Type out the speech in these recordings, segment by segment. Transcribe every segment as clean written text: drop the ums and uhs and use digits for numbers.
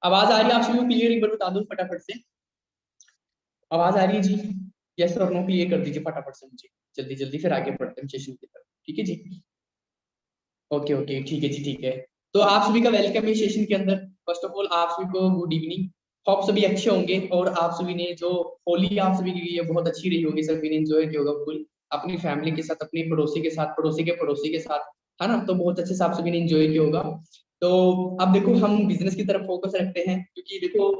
आवाज आ रही है आप सभी को क्लियर? एक बार बता दो फटाफट से। आवाज आ रही है जी? यस और नो क्लियर कर दीजिए फटाफट से मुझे, जल्दी जल्दी, फिर आगे बढ़ते हैं सेशन की तरफ। ठीक है जी? ओके ओके, ठीक है जी, ठीक है। तो आप सभी का वेलकम है सेशन के अंदर। फर्स्ट ऑफ ऑल आप सभी को गुड इवनिंग। होप सभी अच्छे होंगे, और आप सभी ने जो होली आप सभी की गई है बहुत अच्छी रही होगी, सभी ने एंजॉय किया होगा फुल, अपनी फैमिली के साथ, अपनी पड़ोसी के साथ, पड़ोसी के साथ, है ना? तो बहुत अच्छे से आप सभी ने एंजॉय किया होगा। तो अब देखो हम बिजनेस की तरफ फोकस रखते हैं, क्योंकि देखो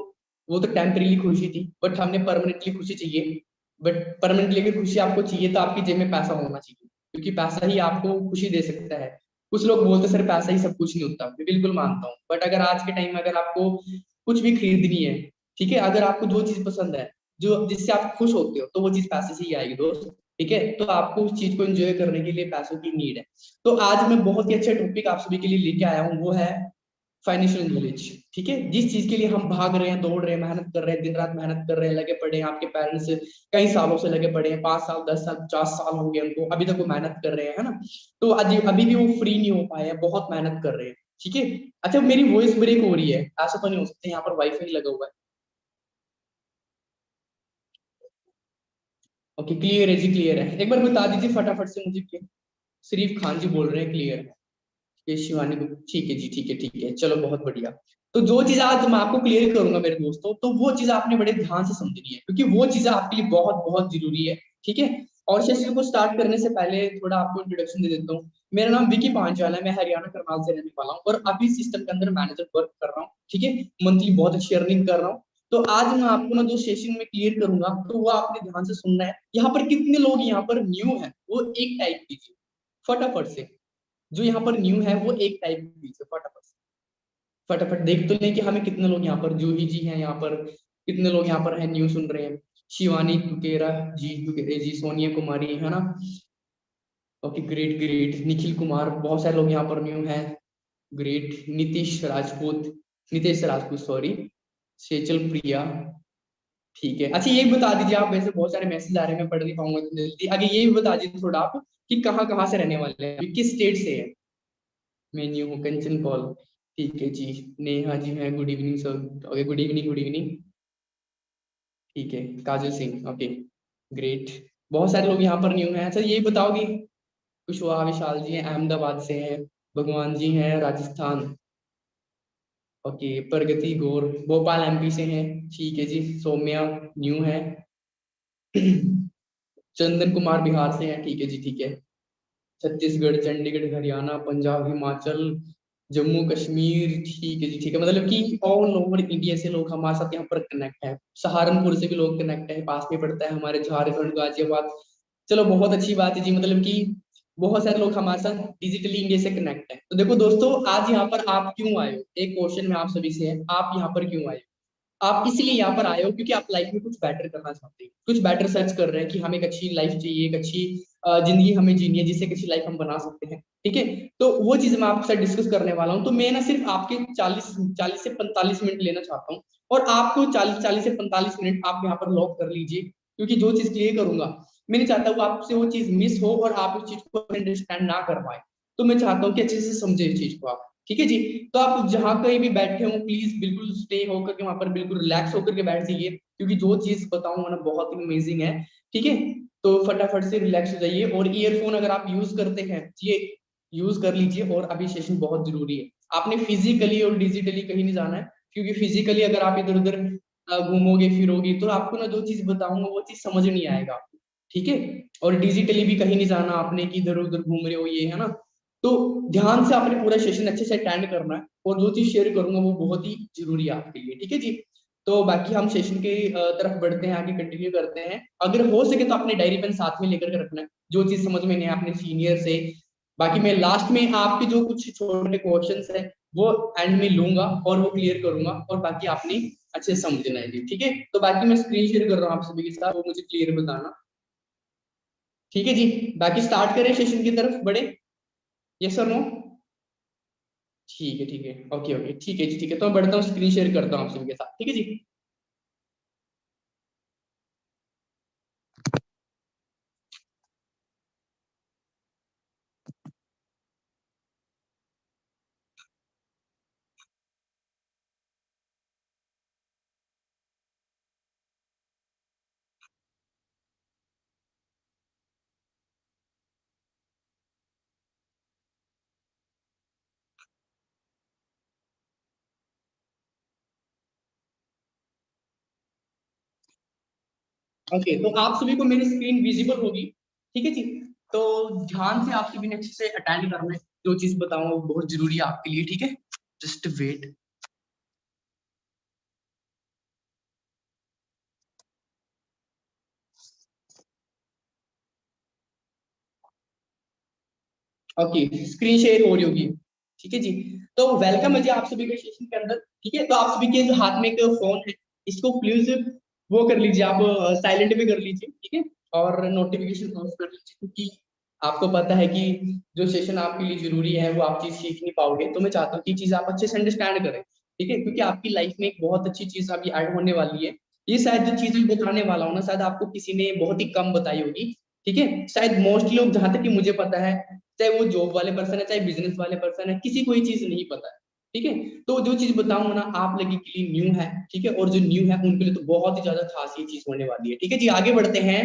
वो तो टेम्परेरी खुशी थी, बट हमने परमानेंटली खुशी चाहिए। बट परमानेंटली अगर खुशी आपको चाहिए तो आपकी जेब में पैसा होना चाहिए, क्योंकि पैसा ही आपको खुशी दे सकता है। कुछ लोग बोलते सर पैसा ही सब कुछ नहीं होता, मैं बिल्कुल मानता हूँ, बट अगर आज के टाइम में अगर आपको कुछ भी खरीदनी है, ठीक है, अगर आपको जो चीज पसंद है, जो जिससे आप खुश होते हो, तो वो चीज पैसे से ही आएगी दोस्त। ठीक है, तो आपको उस चीज को एंजॉय करने के लिए पैसों की नीड है। तो आज मैं बहुत ही अच्छा टॉपिक आप सभी के लिए लेके आया हूँ, वो है फाइनेंशियल नॉलेज। ठीक है, जिस चीज के लिए हम भाग रहे हैं, दौड़ रहे हैं, मेहनत कर रहे हैं, दिन रात मेहनत कर रहे हैं, लगे पड़े हैं, आपके पेरेंट्स कई सालों से लगे पड़े हैं, 5 साल, 10 साल, 50 साल हो गए उनको, अभी तक वो मेहनत कर रहे हैं, है ना? तो आज अभी भी वो फ्री नहीं हो पाए हैं, बहुत मेहनत कर रहे हैं। ठीक है। अच्छा, मेरी वॉइस ब्रेक हो रही है? ऐसा तो नहीं हो सकता, यहाँ पर वाईफाई लगा हुआ है। ओके, क्लियर है जी, क्लियर है। एक बार बता दीजिए फटाफट से मुझे कि शरीफ खान जी बोल रहे हैं क्लियर है? ये शिवानी को ठीक है जी, ठीक है, ठीक है, चलो बहुत बढ़िया। तो जो चीज आज मैं आपको क्लियर करूंगा मेरे दोस्तों, तो वो चीज आपने बड़े ध्यान से समझनी है, क्योंकि वो चीज आपके लिए बहुत बहुत जरूरी है। ठीक है। और सेशन को स्टार्ट करने से पहले थोड़ा आपको इंट्रोडक्शन दे देता हूँ। मेरा नाम विकी पांचाल है, मैं हरियाणा करनाल से रहने वाला हूँ, और अभी सिस्टम के अंदर मैनेजर वर्क कर रहा हूँ। ठीक है। मंथली बहुत अच्छी अर्निंग कर रहा हूँ। तो आज मैं आपको ना जो सेशन में क्लियर करूंगा, तो वो आपने ध्यान से सुनना है। यहाँ पर कितने लोग यहाँ पर न्यू है, वो एक टाइप कीजिए फटाफट से। जो यहाँ पर न्यू है वो एक टाइप कीजिए फटाफट से। फटाफट देख तो लें कि हमें कितने लोग यहाँ पर, जूही जी हैं यहाँ पर, कितने लोग यहाँ पर हैं न्यू सुन रहे हैं। शिवानी टुकेरा जी, टुकेरे जी, सोनिया कुमारी, है ना? Okay, great great. Nikhil Kumar, बहुत सारे लोग यहाँ पर न्यू हैं। ग्रेट। नीतीश राजपूत सॉरी। सेचल प्रिया। ठीक है। अच्छा, ये बता दीजिए आप, वैसे बहुत सारे मैसेज आ रहे हैं, मैं पढ़ नहीं पाऊंगा इतनी जल्दी, आगे ये भी बता दीजिए थोड़ा आप कि कहाँ कहाँ से रहने वाले हैं, किस स्टेट से है। मैं न्यू हूँ, कंचन कौल। ठीक है जी। नेहा जी हैं, good evening sir. Okay, good evening, good evening. ठीक है। काजल सिंह, ओके, ग्रेट। बहुत सारे लोग यहाँ पर न्यू हैं। अच्छा, ये बताओगी? कुशवाहा विशाल जी हैं, अहमदाबाद से हैं। भगवान जी हैं, राजस्थान। ओके, प्रगति गौर भोपाल एमपी से हैं। ठीक है जी। सौम्या न्यू है। चंदन कुमार बिहार से हैं। ठीक है जी, ठीक है। छत्तीसगढ़, चंडीगढ़, हरियाणा, पंजाब, हिमाचल, जम्मू कश्मीर। ठीक है जी, ठीक है, मतलब कि ऑल ओवर इंडिया से लोग हमारे साथ यहाँ पर कनेक्ट है। सहारनपुर से भी लोग कनेक्ट है, पास में पड़ता है हमारे, झारखंड, गाजियाबाद। चलो बहुत अच्छी बात है जी, मतलब कि बहुत सारे लोग हमारे साथ डिजिटली इंडिया से कनेक्ट है। तो देखो दोस्तों, आज यहाँ पर आप क्यों आए हो, एक क्वेश्चन में आप सभी से है, आप यहाँ पर क्यों आए हो? आप इसलिए यहाँ पर आए हो क्योंकि आप लाइफ में कुछ बेटर करना चाहते हैं, कुछ बेटर सर्च कर रहे हैं कि हमें एक अच्छी लाइफ चाहिए, एक अच्छी जिंदगी हमें जीनी है, जिससे एक अच्छी लाइफ हम बना सकते हैं। ठीक है। तो वो चीज मैं आपसे डिस्कस करने वाला हूँ। तो मैं ना सिर्फ आपके 40 से 45 मिनट लेना चाहता हूँ, और आपको 40 से 45 मिनट आप यहाँ पर लॉक कर लीजिए, क्योंकि जो चीज क्लियर करूंगा, मैं नहीं चाहता वो आपसे वो चीज मिस हो और आप उस चीज को अंडरस्टैंड ना कर पाए। तो मैं चाहता हूँ कि अच्छे से समझे इस चीज को आप। ठीक है जी। तो आप जहां कहीं भी बैठे हो, प्लीज बिल्कुल स्टे होकर के वहां पर बिल्कुल रिलैक्स होकर के बैठ जाइए, क्योंकि जो चीज बताऊंगा ना बहुत ही अमेजिंग है। ठीक है। तो फटाफट से रिलैक्स हो जाइए, और ईयरफोन अगर आप यूज करते हैं, ये यूज कर लीजिए, और अभी सेशन बहुत जरूरी है। आपने फिजिकली और डिजिटली कहीं नहीं जाना है, क्योंकि फिजिकली अगर आप इधर उधर घूमोगे फिरोगे, तो आपको ना जो चीज बताऊंगा वो चीज समझ नहीं आएगा आपको। ठीक है। और डिजिटली भी कहीं नहीं जाना आपने कि इधर उधर घूम रहे हो, ये है ना? तो ध्यान से आपने पूरा सेशन अच्छे से अटेंड करना है, और जो चीज शेयर करूंगा वो बहुत ही जरूरी है आपके लिए। ठीक है जी। तो बाकी हम सेशन के तरफ बढ़ते हैं, आगे कंटिन्यू करते हैं। अगर हो सके तो अपने डायरी पेन साथ में लेकर के रखना है, जो चीज समझ में नहीं है अपने सीनियर से। बाकी मैं लास्ट में आपके जो कुछ छोटे क्वेश्चंस है वो एंड में लूंगा, और वो क्लियर करूंगा, और बाकी आपने अच्छे से समझना है जी। ठीक है। तो बाकी मैं स्क्रीन शेयर कर रहा हूँ आप सभी के साथ, वो मुझे क्लियर बताना। ठीक है जी। बाकी स्टार्ट करें सेशन की तरफ बढ़े? यस और नो? ठीक है, ठीक है, ओके ओके, ठीक है जी, ठीक है। तो मैं बढ़ता हूँ, स्क्रीन शेयर करता हूँ आप सभी के साथ। ठीक है जी। ओके, तो आप सभी को मेरी स्क्रीन विजिबल होगी, ठीक है जी। तो ध्यान से आप सभी ने अच्छे से अटेंड करना है, जो चीज बताऊंगा वो बहुत जरूरी है आपके लिए, ठीक है। Just wait. Okay, screen share हो रही होगी, ठीक है जी। तो वेलकम है जी आप सभी के सेशन के अंदर, ठीक है। तो आप सभी के जो हाथ में एक फोन है, इसको प्लीज वो कर लीजिए, आप साइलेंट में कर लीजिए, ठीक है। और नोटिफिकेशन ऑफ कर लीजिए, क्योंकि आपको पता है कि जो सेशन आपके लिए जरूरी है वो आप चीज सीख नहीं पाओगे। तो मैं चाहता हूँ कि चीज आप अच्छे से अंडरस्टैंड करें, ठीक है, क्योंकि आपकी लाइफ में एक बहुत अच्छी चीज अभी ऐड होने वाली है। ये शायद जो चीजें बताने वाला हूँ ना, शायद आपको किसी ने बहुत ही कम बताई होगी, ठीक है। शायद मोस्टली लोग, जहां तक कि मुझे पता है, चाहे वो जॉब वाले पर्सन है चाहे बिजनेस वाले पर्सन है, किसी को ये चीज नहीं पता है, ठीक है। तो जो चीज बताऊंगा ना आप लोगों के लिए न्यू है, ठीक है, और जो न्यू है उनके लिए तो बहुत ही ज्यादा खास ये चीज होने वाली है, ठीक है जी। आगे बढ़ते हैं।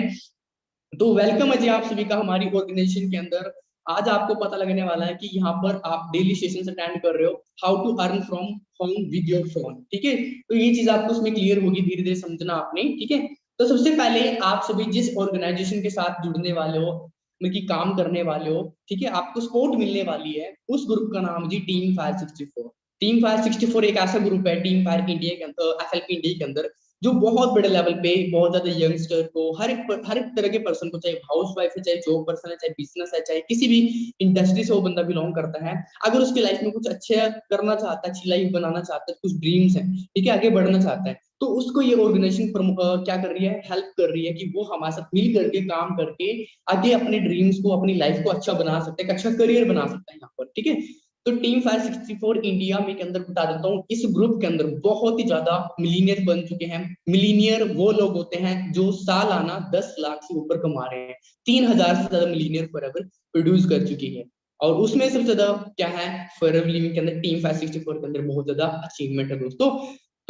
तो वेलकम है जी आप सभी का हमारी ऑर्गेनाइजेशन के अंदर। आज आपको पता लगने वाला है कि यहाँ पर आप डेली सेशन अटेंड कर रहे हो, how to earn from home with your phone, ठीक है। तो ये चीज आपको उसमें क्लियर होगी, धीरे धीरे समझना आपने, ठीक है। तो सबसे पहले आप सभी जिस ऑर्गेनाइजेशन के साथ जुड़ने वाले हो, मतलब कि काम करने वाले हो, ठीक है, आपको सपोर्ट मिलने वाली है, उस ग्रुप का नाम जी टीम फायर 64। टीम फायर 64 एक ऐसा ग्रुप है टीम फायर इंडिया के अंदर, एफएलपी इंडिया के अंदर, जो बहुत बड़े लेवल पे बहुत ज्यादा यंगस्टर को, हर एक तरह के पर्सन को, चाहे हाउस वाइफ है चाहे जॉब पर्सन है चाहे बिजनेस है चाहे किसी भी इंडस्ट्री से वो बंदा बिलोंग करता है, अगर उसकी लाइफ में कुछ अच्छा करना चाहता है, अच्छी लाइफ बनाना चाहता है, कुछ ड्रीम्स है, ठीक है, आगे बढ़ना चाहता है, तो उसको ये ऑर्गेनाइजेशन क्या कर रही है, हेल्प कर रही है कि वो हमारे साथ मिल करके काम करके आगे अपने ड्रीम्स को, अपनी लाइफ को अच्छा बना सकते हैं, एक अच्छा करियर बना सकता है यहाँ पर, ठीक है। तो टीम फायर 64 इंडिया में के अंदर बता देता हूँ, इस ग्रुप के अंदर बहुत ही ज्यादा मिलीनियर बन चुके हैं। मिलीनियर वो लोग होते हैं जो सालाना 10 लाख से ऊपर कमा रहे हैं, 3,000 से ज्यादा मिलीनियर फॉरएवर प्रोड्यूस कर चुकी है। और उसमें सबसे ज्यादा क्या है, फॉरएवर लिविंग के अंदर टीम 564 के अंदर बहुत ज्यादा अचीवमेंट है दोस्तों।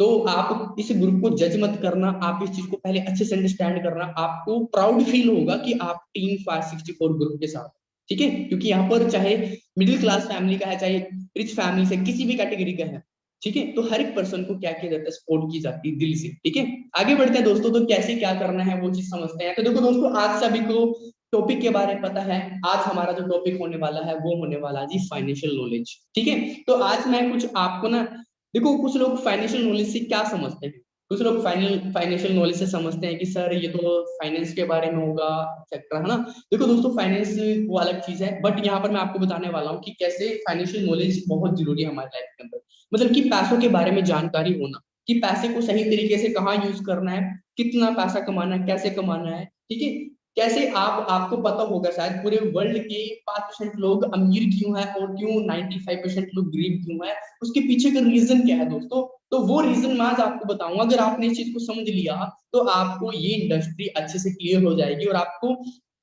तो आप इस ग्रुप को जज मत करना, आप इस चीज को पहले अच्छे से अंडरस्टैंड करना, आपको प्राउड फील होगा कि आप टीम 564 ग्रुप के साथ, ठीक है, क्योंकि यहाँ पर चाहे मिडिल क्लास फैमिली का है चाहे रिच फैमिली से किसी भी कैटेगरी का है, ठीक है, तो हर एक पर्सन को क्या किया जाता है, सपोर्ट की जाती है दिल से, ठीक है। आगे बढ़ते हैं दोस्तों, तो कैसे क्या करना है वो चीज समझते हैं। तो देखो दोस्तों, आज सभी को टॉपिक के बारे में पता है। आज हमारा जो टॉपिक होने वाला है वो होने वाला है जी फाइनेंशियल नॉलेज, ठीक है। तो आज मैं कुछ आपको ना, देखो कुछ लोग फाइनेंशियल नॉलेज से क्या समझते हैं, कुछ लोग फाइनेंशियल नॉलेज से समझते हैं कि सर ये तो फाइनेंस के बारे में होगा, एक्सेट्रा, है ना। देखो दोस्तों, फाइनेंस वो अलग चीज है, बट यहाँ पर मैं आपको बताने वाला हूँ कि कैसे फाइनेंशियल नॉलेज बहुत जरूरी है हमारी लाइफ के अंदर। मतलब कि पैसों के बारे में जानकारी होना, कि पैसे को सही तरीके से कहाँ यूज करना है, कितना पैसा कमाना है, कैसे कमाना है, ठीक है। कैसे आपको पता होगा शायद पूरे वर्ल्ड के 5% लोग अमीर क्यों है और क्यों 95% लोग गरीब क्यों है, उसके पीछे का रीजन क्या है दोस्तों। तो वो रीजन मैं आज आपको बताऊंगा। अगर आपने इस चीज को समझ लिया तो आपको ये इंडस्ट्री अच्छे से क्लियर हो जाएगी, और आपको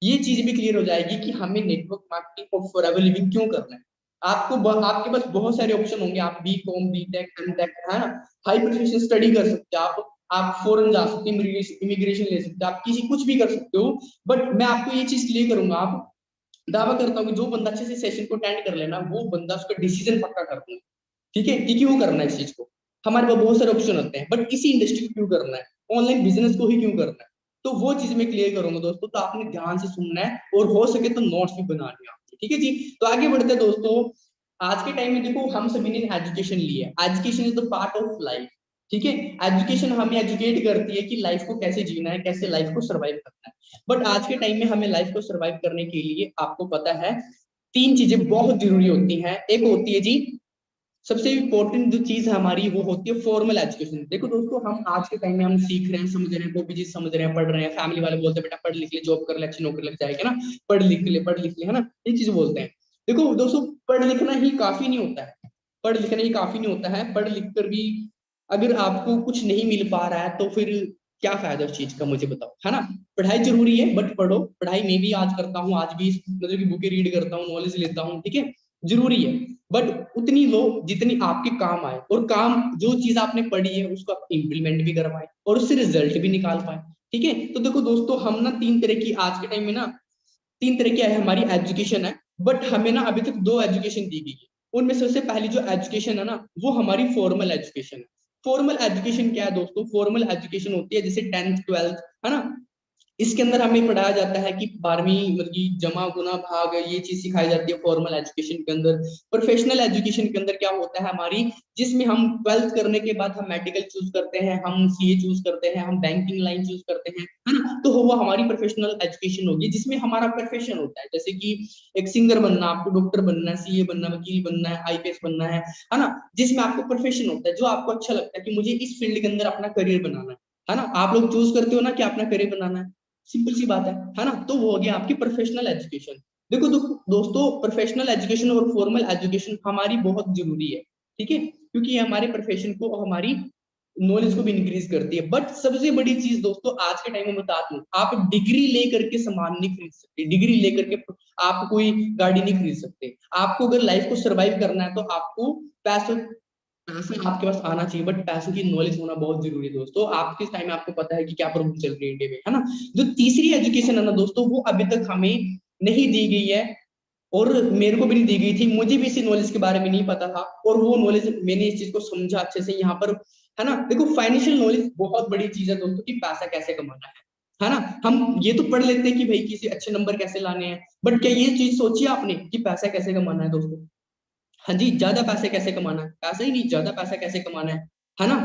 ये चीज भी क्लियर हो जाएगी कि हमें नेटवर्क मार्केटिंग और फॉरएवर लिविंग क्यों करना है। आपके पास बहुत सारे ऑप्शन होंगे, आप B com B tech M tech, है ना, हाई प्रोफेशनल स्टडी कर सकते हैं आप फॉरेन जा सकते हैं, इमिग्रेशन ले सकते हैं, आप किसी कुछ भी कर सकते हो। बट मैं आपको ये चीज क्लियर करूंगा, आप दावा करता हूँ कि जो बंदा अच्छे से सेशन को अटेंड कर लेना, वो बंदा उसका डिसीजन पक्का कर दूंगा, ठीक है, कि क्यों करना है इस चीज को। हमारे पास बहुत सारे ऑप्शन होते हैं, बट इसी इंडस्ट्री को क्यों करना है, ऑनलाइन बिजनेस को ही क्यों करना है, तो वो चीज मैं क्लियर करूंगा दोस्तों। तो आपने ध्यान से सुनना है और हो सके तो नोट्स भी बना लिया, ठीक है जी। तो आगे बढ़ते हैं दोस्तों। आज के टाइम में देखो, हम सभी ने एजुकेशन ली है, education is the part of life, ठीक है। एजुकेशन हमें एजुकेट करती है कि लाइफ को कैसे जीना है, कैसे लाइफ को सर्वाइव करना है। बट आज के टाइम में हमें लाइफ को सर्वाइव करने के लिए, आपको पता है, तीन चीजें बहुत जरूरी होती हैं। एक होती है जी, सबसे इंपॉर्टेंट जो चीज है हमारी, वो होती है फॉर्मल एजुकेशन। देखो दोस्तों, हम आज के टाइम में हम सीख रहे हैं, समझ रहे हैं, वो भी चीज समझ रहे हैं, पढ़ रहे हैं, फैमिली वाले बोलते हैं बेटा पढ़ लिख ले, जॉब कर ले, अच्छी नौकरी लग जाएगी ना, पढ़ लिख ले, है ना, ये चीज बोलते हैं। देखो दोस्तों, पढ़ लिखना ही काफी नहीं होता है, पढ़ लिखना ही काफी नहीं होता है। पढ़ लिख कर भी अगर आपको कुछ नहीं मिल पा रहा है तो फिर क्या फायदा उस चीज का, मुझे बताओ, है ना। पढ़ाई जरूरी है, बट पढ़ो, पढ़ाई मैं भी आज करता हूँ, आज भी मतलब की बुकें रीड करता हूँ, नॉलेज लेता हूँ, ठीक है, जरूरी है। बट उतनी लो जितनी आपके काम आए, और काम जो चीज आपने पढ़ी है उसको आप इम्प्लीमेंट भी कर पाए और उससे रिजल्ट भी निकाल पाए, ठीक है। तो देखो दोस्तों, हम ना तीन तरह की आज के टाइम में ना, तीन तरह की है हमारी एजुकेशन है, बट हमें ना अभी तक दो एजुकेशन दी गई है। उनमें सबसे पहली जो एजुकेशन है ना, वो हमारी फॉर्मल एजुकेशन है। फॉर्मल एजुकेशन क्या है दोस्तों, फॉर्मल एजुकेशन होती है जैसे 10th 12th, है ना, इसके अंदर हमें पढ़ाया जाता है कि 12वीं मतलब कि जमा गुना भाग, ये चीज सिखाई जाती है फॉर्मल एजुकेशन के अंदर। प्रोफेशनल एजुकेशन के अंदर क्या होता है हमारी, जिसमें हम 12th करने के बाद हम मेडिकल चूज करते हैं, हम सीए चूज करते हैं, हम बैंकिंग लाइन चूज करते हैं, है ना। तो वो हमारी प्रोफेशनल एजुकेशन होगी, जिसमें हमारा प्रोफेशन होता है। जैसे कि एक सिंगर बनना, आपको डॉक्टर बनना है, सीए बनना, वकील बनना है, आईपीएस बनना है ना। जिसमें आपको प्रोफेशन होता है, जो आपको अच्छा लगता है कि मुझे इस फील्ड के अंदर अपना करियर बनाना है ना। आप लोग चूज करते हो ना कि अपना करियर बनाना है, सिंपल सी बात है ना। तो वो हो गया आपकी प्रोफेशनल एजुकेशन। देखो दोस्तों, प्रोफेशनल एजुकेशन और फॉर्मल एजुकेशन हमारी बहुत जरूरी है, ठीक है, क्योंकि ये हमारे प्रोफेशन को, हमारी नॉलेज को भी इंक्रीज करती है। बट सबसे बड़ी चीज दोस्तों आज के टाइम में बता दूं, आप डिग्री लेकर के सामान नहीं खरीद सकते, डिग्री लेकर के आप कोई गाड़ी नहीं खरीद सकते। आपको अगर लाइफ को सर्वाइव करना है तो आपको पैसों पैसा आपके पास आना चाहिए, बट पैसों की नॉलेज होना बहुत जरूरी है दोस्तों। आपके टाइम में आपको पता है कि क्या प्रॉब्लम चल रही है इंडिया में, है ना। जो तीसरी एजुकेशन है ना दोस्तों, वो अभी तक हमें नहीं दी गई है, और मेरे को भी नहीं दी गई थी, मुझे भी इसी नॉलेज के बारे में नहीं पता था, और वो नॉलेज मैंने इस चीज को समझा अच्छे से यहाँ पर, है ना। देखो फाइनेंशियल नॉलेज बहुत बड़ी चीज है दोस्तों, कि पैसा कैसे कमाना है ना। हम ये तो पढ़ लेते हैं कि भाई किसी अच्छे नंबर कैसे लाने हैं, बट क्या ये चीज सोची आपने कि पैसा कैसे कमाना है दोस्तों। हाँ जी, ज्यादा पैसे कैसे कमाना है, पैसा ही नहीं, ज्यादा पैसा कैसे कमाना है ना।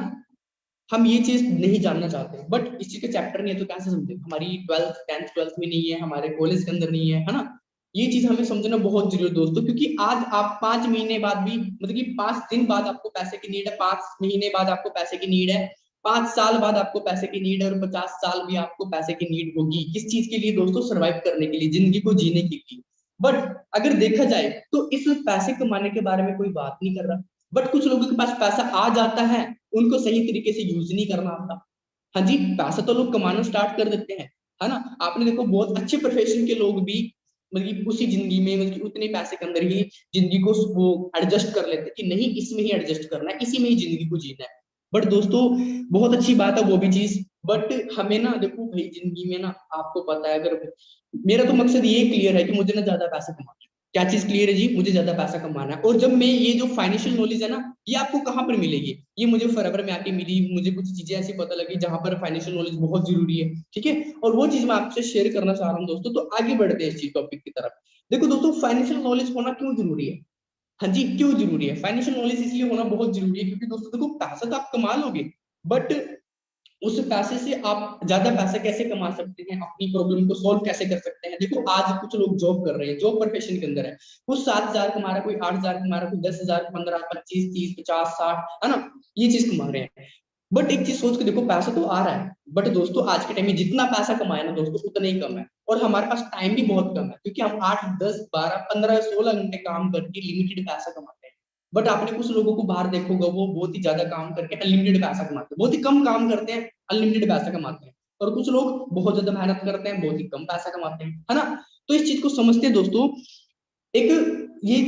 हम ये चीज नहीं जानना चाहते, बट इस चीज के चैप्टर नहीं है तो कैसे समझे, हमारी 12th 10th 12th में नहीं है, हमारे कॉलेज के अंदर नहीं है ना। ये चीज हमें समझना बहुत जरूरी है दोस्तों, क्योंकि आज आप 5 महीने बाद भी, मतलब कि 5 दिन बाद आपको पैसे की नीड है, 5 महीने बाद आपको पैसे की नीड है, 5 साल बाद आपको पैसे की नीड है, और 50 साल भी आपको पैसे की नीड होगी। किस चीज के लिए दोस्तों, सर्वाइव करने के लिए, जिंदगी को जीने के लिए। बट अगर देखा जाए तो इस पैसे कमाने के बारे में कोई बात नहीं कर रहा, बट कुछ लोगों के पास पैसा आ जाता है, उनको सही तरीके से यूज नहीं करना आता। हाँ जी, पैसा तो लोग कमाना स्टार्ट कर देते हैं, है ना। आपने देखो बहुत अच्छे प्रोफेशन के लोग भी, मतलब उसी जिंदगी में, मतलब उतने पैसे के अंदर ही जिंदगी को वो एडजस्ट कर लेते हैं कि नहीं, इसमें ही एडजस्ट करना है, इसी में ही जिंदगी को जीना है। बट दोस्तों बहुत अच्छी बात है वो भी चीज, बट हमें ना देखो भाई जिंदगी में ना, आपको पता है, अगर मेरा तो मकसद ये क्लियर है कि मुझे ना ज्यादा पैसा कमाना है। क्या चीज क्लियर है जी, मुझे ज्यादा पैसा कमाना है। और जब मैं ये जो फाइनेंशियल नॉलेज है ना, ये आपको कहाँ पर मिलेगी, ये मुझे फॉरएवर में आके मिली, मुझे कुछ चीजें ऐसी पता लगी जहां पर फाइनेंशियल नॉलेज बहुत जरूरी है, ठीक है। और वो चीज मैं आपसे शेयर करना चाह रहा हूँ दोस्तों। तो आगे बढ़ते हैं इस चीज टॉपिक की तरफ। देखो दोस्तों, फाइनेंशियल नॉलेज होना क्यों जरूरी है। हाँ जी, क्यों जरूरी है फाइनेंशियल नॉलेज, इसलिए होना बहुत जरूरी है क्योंकि दोस्तों देखो, पैसा तो आप कमा लोगे, बट उस पैसे से आप ज्यादा पैसे कैसे कमा सकते हैं, अपनी प्रॉब्लम को सॉल्व कैसे कर सकते हैं। देखो आज कुछ लोग जॉब कर रहे हैं, जॉब प्रोफेशन के अंदर है, कुछ 7,000 कमा रहा है, कोई 8,000 कमा रहा है, कोई 10,000, 15, 25, 30, 50, 60, है ना, ये चीज कमा रहे हैं। बट एक चीज सोच के देखो, पैसा तो आ रहा है, बट दोस्तों आज के टाइम में जितना पैसा कमाए ना दोस्तों, उतना ही कम है, और हमारे पास टाइम भी बहुत कम है, क्योंकि हम 8, 10, 12, 15, 16 घंटे काम करके लिमिटेड पैसा कमाते हैं। बट आपने कुछ लोगों को बाहर देखोगा, वो बहुत ही ज्यादा काम करके अनलिमिटेड पैसा कमाते हैं, बहुत ही कम काम करते हैं, अनलिमिटेड पैसा कमाते हैं। और कुछ लोग बहुत ज्यादा मेहनत करते हैं, बहुत ही कम पैसा कमाते हैं, है ना। तो इस चीज को समझते हैं दोस्तों। एक ये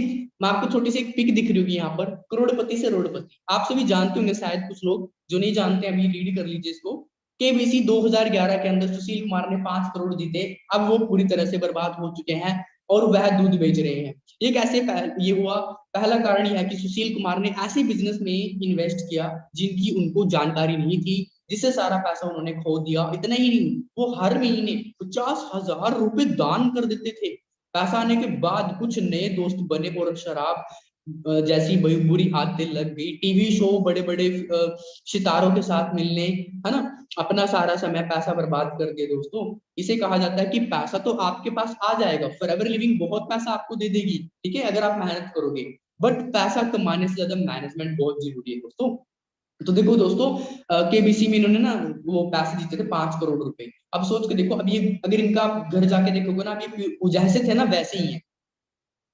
मैं आपको छोटी सी एक पिक दिख रही होगी यहाँ पर, करोड़पति से रोडपति, आप सभी जानते होंगे शायद, कुछ लोग जो नहीं जानते अभी रीड कर लीजिए इसको। केबीसी 2011 के अंदर सुशील कुमार ने 5 करोड़ जीते, अब वो पूरी तरह से बर्बाद हो चुके हैं, और वह दूध बेच रहे हैं। ये कैसे ये हुआ, पहला कारण यह है कि सुशील कुमार ने ऐसे बिजनेस में इन्वेस्ट किया जिनकी उनको जानकारी नहीं थी, जिससे सारा पैसा उन्होंने खो दिया। इतना ही नहीं, वो हर महीने 50,000 रुपए दान कर देते थे। पैसा आने के बाद कुछ नए दोस्त बने, और शराब जैसी बुरी आदतें लग गई, टीवी शो, बड़े बड़े सितारों के साथ मिलने, है ना, अपना सारा समय पैसा बर्बाद कर दिया दोस्तों। इसे कहा जाता है कि पैसा तो आपके पास आ जाएगा, फॉरएवर लिविंग बहुत पैसा आपको दे देगी, ठीक है, अगर आप मेहनत करोगे, बट पैसा कमाने से ज्यादा मैनेजमेंट बहुत जरूरी है दोस्तों। तो देखो दोस्तों, केबीसी में इन्होंने ना वो पैसे जीते थे 5 करोड़ रुपए। अब सोच के देखो, अब ये अगर इनका आप घर जाके देखोगे ना, अब ये जैसे थे ना वैसे ही है।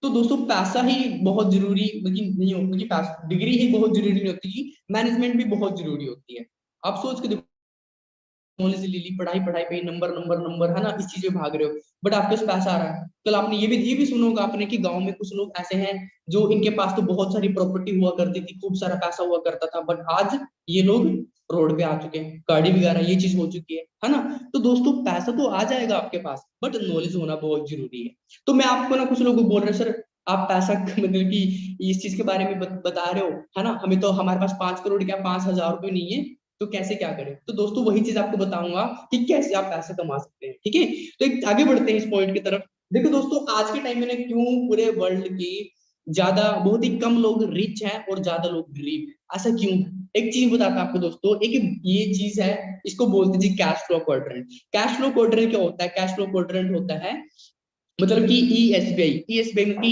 तो दोस्तों पैसा ही बहुत जरूरी मतलब नहीं होता कि पैसा, डिग्री ही बहुत जरूरी नहीं होती, मैनेजमेंट भी बहुत जरूरी होती है। आप सोच के देखो, नॉलेज ले ली, पढ़ाई पढ़ाई पे नंबर नंबर नंबर, है ना, इस चीज में भाग रहे हो, बट आपके पास पैसा आ रहा है। कल आपने ये भी सुना होगा आपने कि गांव में कुछ लोग ऐसे हैं जो इनके पास तो बहुत सारी प्रॉपर्टी हुआ करती थी, खूब सारा पैसा हुआ करता था, बट आज ये लोग रोड पे आ चुके हैं, गाड़ी वगैरह ये चीज हो चुकी है ना। तो दोस्तों पैसा तो आ जाएगा आपके पास, बट नॉलेज होना बहुत जरूरी है। तो मैं आपको ना, कुछ लोग बोल रहे हैं सर आप पैसा मतलब कि इस चीज के बारे में बता रहे हो, है ना, हमें तो हमारे पास 5 करोड़ क्या 5,000 रुपये नहीं है, तो कैसे क्या करें, तो दोस्तों वही चीज आपको बताऊंगा कि कैसे आप पैसे कमा सकते हैं। ठीक है, तो एक आगे बढ़ते हैं इस पॉइंट की तरफ। देखो दोस्तों, आज के टाइम में ना क्यों पूरे वर्ल्ड की ज्यादा बहुत ही कम लोग रिच हैं और ज्यादा लोग गरीब हैं, ऐसा क्यों है? एक चीज बताता हूं आपको दोस्तों, एक ये चीज है, इसको बोलते हैं जी cash flow quadrant. Cash flow quadrant क्या होता है? कैश फ्लो क्वाड्रेंट होता है मतलब कि ई एस बी आई मतलब कि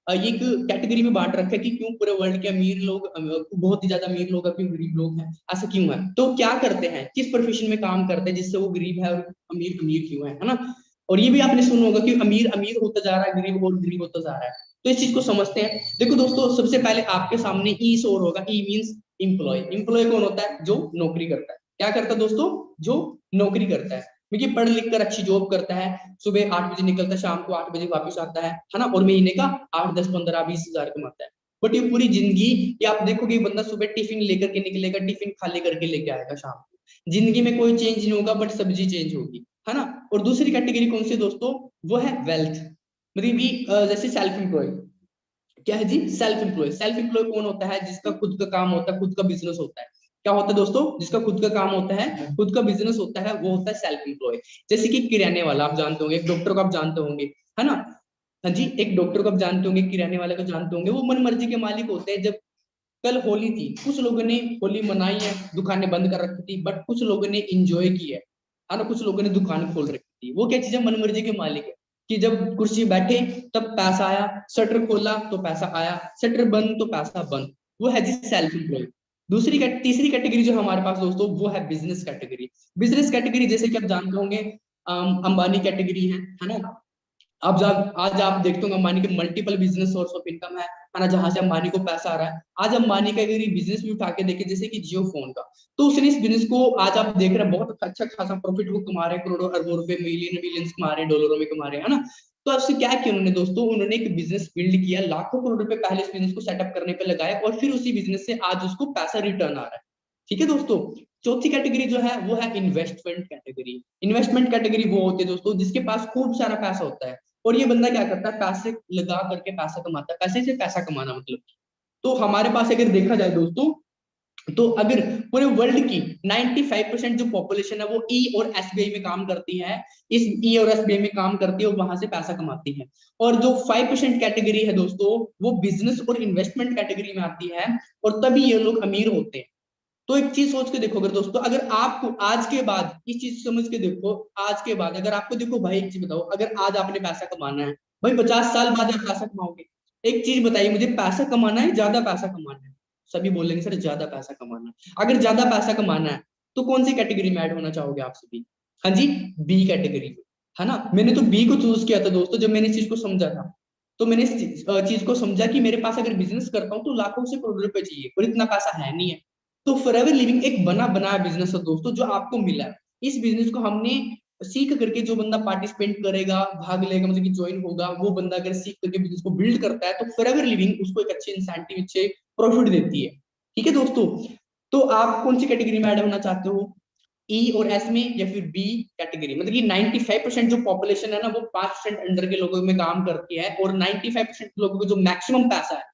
ये एक कैटेगरी में बांट रखा है कि क्यों पूरे वर्ल्ड के अमीर लोग बहुत ही ज्यादा अमीर लोग क्यों गरीब लोग हैं, ऐसा क्यों है? तो क्या करते हैं, किस प्रोफेशन में काम करते हैं जिससे वो गरीब है और अमीर अमीर क्यों है ना? और ये भी आपने सुना होगा कि अमीर अमीर होता जा रहा है, गरीब और गरीब होता जा रहा है। तो इस चीज को समझते हैं। देखो दोस्तों, सबसे पहले आपके सामने ई शोर होगा। E means employ. एम्प्लॉय कौन होता है? जो नौकरी करता है। क्या करता है दोस्तों? जो नौकरी करता है। देखिए, पढ़ लिख कर अच्छी जॉब करता है, सुबह 8 बजे निकलता है, शाम को 8 बजे वापस आता है ना, और महीने का 8, 10, 15, 20 हजार कमाता है। बट ये पूरी जिंदगी, ये आप देखोगे बंदा सुबह टिफिन लेकर के निकलेगा, टिफिन खाली करके लेके आएगा शाम को, जिंदगी में कोई चेंज नहीं होगा, बट सब्जी चेंज होगी, है ना? और दूसरी कैटेगरी कौन सी दोस्तों? वो है वेल्थ, मतलब कि जैसे सेल्फ एम्प्लॉय। क्या है जी? Self employ. सेल्फ एम्प्लॉय कौन होता है? जिसका खुद का काम होता है, खुद का बिजनेस होता है। क्या होता है दोस्तों? जिसका खुद का काम होता है, खुद का बिजनेस होता है, वो होता है सेल्फ एम्प्लॉय। जैसे कि किराने वाला आप जानते होंगे, एक डॉक्टर को आप जानते होंगे, है ना? हाँ जी, एक डॉक्टर को आप जानते होंगे, किराने वाले को जानते होंगे। वो मन मर्जी के मालिक होते हैं। जब कल होली थी, कुछ लोगों ने होली मनाई है, दुकानें बंद कर रखी थी, बट कुछ लोगों ने इंजॉय किया है ना, कुछ लोगों ने दुकान खोल रखी थी। वो क्या चीज है? मन मर्जी के मालिक है कि जब कुर्सी बैठे तब पैसा आया, शटर खोला तो पैसा आया, शटर बंद तो पैसा बंद। वो है जी सेल्फ एम्प्लॉय। तीसरी कैटेगरी जो हमारे पास दोस्तों, वो है बिजनेस कैटेगरी। बिजनेस कैटेगरी जैसे कि आप जानते होंगे, अंबानी कैटेगरी है ना? अब जब आज आप देखते होंगे अंबानी के multiple business source of income है ना, जहां से अंबानी को पैसा आ रहा है। आज अंबानी का अगर बिजनेस भी उठा के देखे, जैसे कि जियो फोन का, तो उसने इस बिजनेस को आज आप देख रहे हैं बहुत अच्छा खासा प्रॉफिट वो कमा रहे हैं, करोड़ों अरबों रुपए, मिलियन मिलियंस कमा रहे हैं, डॉलरों में कमा रहे हैं, है ना? तो आपसे क्या किया उन्होंने दोस्तों? उन्होंने एक बिजनेस बिल्ड किया, लाखों करोड़ रुपए पहले इस बिजनेस को सेटअप करने पे लगाए, और फिर उसी बिजनेस से आज उसको पैसा रिटर्न आ रहा है। ठीक है दोस्तों। चौथी कैटेगरी जो है वो है इन्वेस्टमेंट कैटेगरी। इन्वेस्टमेंट कैटेगरी वो होती है दोस्तों जिसके पास खूब सारा पैसा होता है, और ये बंदा क्या करता है? पैसे लगा करके पैसा कमाता है। पैसे से पैसा कमाना मतलब, तो हमारे पास अगर देखा जाए दोस्तों, तो अगर पूरे वर्ल्ड की 95% जो पॉपुलेशन है वो ई और एसबीआई में काम करती है, इस ई और एसबीआई में काम करती है और वहां से पैसा कमाती है। और जो 5% कैटेगरी है दोस्तों, वो बिजनेस और इन्वेस्टमेंट कैटेगरी में आती है, और तभी ये लोग अमीर होते हैं। तो एक चीज सोच के देखो, अगर दोस्तों अगर आपको आज के बाद इस चीज समझ के देखो, आज के बाद अगर आपको देखो भाई, एक चीज बताओ, अगर आज आपने पैसा कमाना है, भाई 50 साल बाद आप पैसा कमाओगे। एक चीज बताइए मुझे, पैसा कमाना है, ज्यादा पैसा कमाना है? सभी बोलेंगे सर ज्यादा पैसा कमाना है। अगर ज्यादा पैसा कमाना है तो कौन सी कैटेगरी में ऐड होना चाहोगे आप सभी? हाँ जी, बी कैटेगरी में, है ना? मैंने तो बी को चूज किया था दोस्तों, जब मैंने इस चीज को समझा था। तो मैंने इस चीज को समझा कि मेरे पास अगर बिजनेस करता हूँ तो लाखों से करोड़ रुपए चाहिए, और इतना पैसा है नहीं है। तो फॉरएवर लिविंग एक बना बनाया बिजनेस है दोस्तों, जो आपको मिला है। इस बिजनेस को हमने सीख करके, जो बंदा पार्टिसिपेट करेगा, भाग लेगा, मतलब कि ज्वाइन होगा, वो बंदा अगर सीख करके बिजनेस को बिल्ड करता है, तो फॉरएवर लिविंग उसको एक अच्छे इंसेंटिव, अच्छे प्रॉफिट देती है। ठीक है दोस्तों। तो आप कौन सी कैटेगरी में ऐड होना चाहते हो? ई और एस में, या फिर बी कैटेगरी? मतलब कि 95% जो पॉपुलेशन है ना, वो 5% अंडर के लोगों में काम करती है, और 95% लोगों को जो मैक्सिमम पैसा है,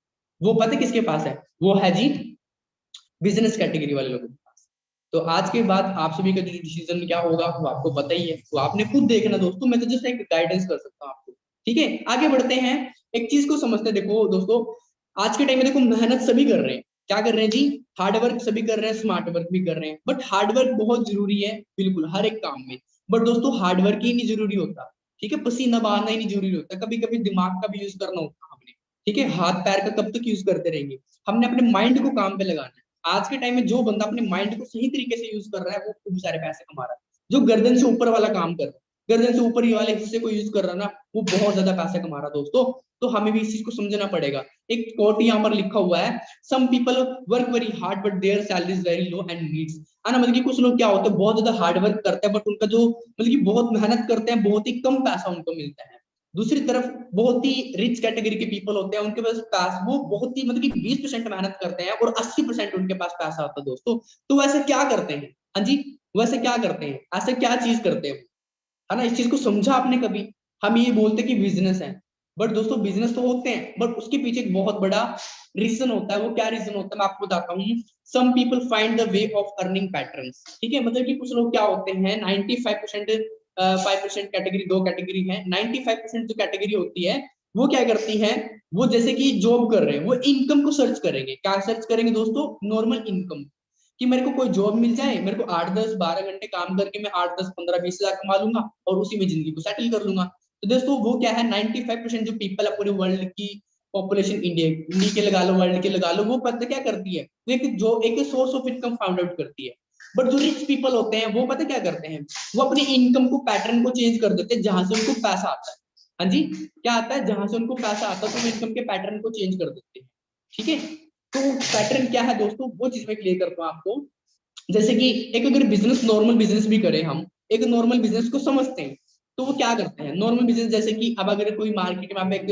वो पता है किसके पास है? वो है जी बिजनेस कैटेगरी वाले लोगों के पास। तो आज के बाद आप सभी का जो डिसीजन क्या होगा वो आपको पता ही है, तो आपने खुद देखना दोस्तों, मैं तो जस्ट एक गाइडेंस कर सकता हूँ आपको। ठीक है, आगे बढ़ते हैं। एक चीज को समझते हैं, देखो दोस्तों, आज के टाइम में देखो मेहनत सभी कर रहे हैं। क्या कर रहे हैं जी? हार्ड वर्क सभी कर रहे हैं, स्मार्ट वर्क भी कर रहे हैं, बट हार्ड वर्क बहुत जरूरी है बिल्कुल हर एक काम में। बट दोस्तों हार्ड वर्क ही नहीं जरूरी होता। ठीक है, पसीना बहाना ही नहीं जरूरी होता, कभी कभी दिमाग का भी यूज करना होता है हमने। ठीक है, हाथ पैर का कब तक यूज करते रहेंगे? हमने अपने माइंड को काम पे लगाना है। आज के टाइम में जो बंदा अपने माइंड को सही तरीके से यूज कर रहा है, वो खूब सारे पैसे कमा रहा है। जो गर्दन से ऊपर वाला काम कर रहा है, गर्दन से ऊपर ही वाले हिस्से को यूज कर रहा है ना, वो बहुत ज्यादा पैसे कमा रहा है दोस्तों। तो हमें भी इस चीज को समझना पड़ेगा। एक कोट यहाँ पर लिखा हुआ है, some people work very hard but their salary is very low and needs, है ना? मतलब कि कुछ लोग क्या होते हैं, बहुत ज्यादा हार्ड वर्क करते हैं, बट उनका जो मतलब कि बहुत मेहनत करते हैं, बहुत ही कम पैसा उनको मिलता है। दूसरी तरफ बहुत ही रिच कैटेगरी के पीपल होते हैं, उनके पास पैसा वो बहुत ही मतलब कि 20% मेहनत करते हैं, और 80% उनके पास पैसा आता है दोस्तों। तो वैसे क्या करते हैं? हाँ जी, वैसे क्या करते हैं, ऐसे क्या चीज करते हैं, है ना? इस चीज को समझा आपने कभी? हम ये बोलते कि बिजनेस है, बट दोस्तों बिजनेस तो होते हैं, बट उसके पीछे एक बहुत बड़ा रीजन होता है। वो क्या रीजन होता है मैं आपको बताता हूँ। Some people find the way of earning patterns, ठीक है। मतलब कि कुछ लोग क्या होते हैं, 95% 5% कैटेगरी, दो कैटेगरी है। 95% जो कैटेगरी होती है वो क्या करती है, वो जैसे कि जॉब कर रहे हैं, वो इनकम को सर्च करेंगे। क्या सर्च करेंगे दोस्तों, नॉर्मल इनकम, कि मेरे को कोई जॉब मिल जाए, मेरे को 8 10 12 घंटे काम करके मैं 8 10 15 20 हजार कमा लूंगा और उसी में जिंदगी को सेटल कर लूंगा। तो दोस्तों वो क्या है, 95% जो पीपल है पूरे वर्ल्ड की पॉपुलेशन, इंडिया के लगा लो, वर्ल्ड के लगा लो, वो पता क्या करती है, वो एक source of income found out करती है। बट जो रिच पीपल होते हैं वो पता क्या करते हैं, वो अपनी इनकम को पैटर्न को चेंज कर देते हैं जहां से उनको पैसा आता है। हाँ जी, क्या आता है, जहां से उनको पैसा आता है तो वो इनकम के पैटर्न को चेंज कर देते हैं। ठीक है, तो पैटर्न क्या है दोस्तों, वो चीज मैं क्लियर करता हूँ आपको। जैसे कि एक अगर बिजनेस, नॉर्मल बिजनेस भी करें हम, एक नॉर्मल बिजनेस को समझते हैं, तो वो क्या करते हैं नॉर्मल बिजनेस, जैसे कि अब अगर कोई मार्केट में आप एक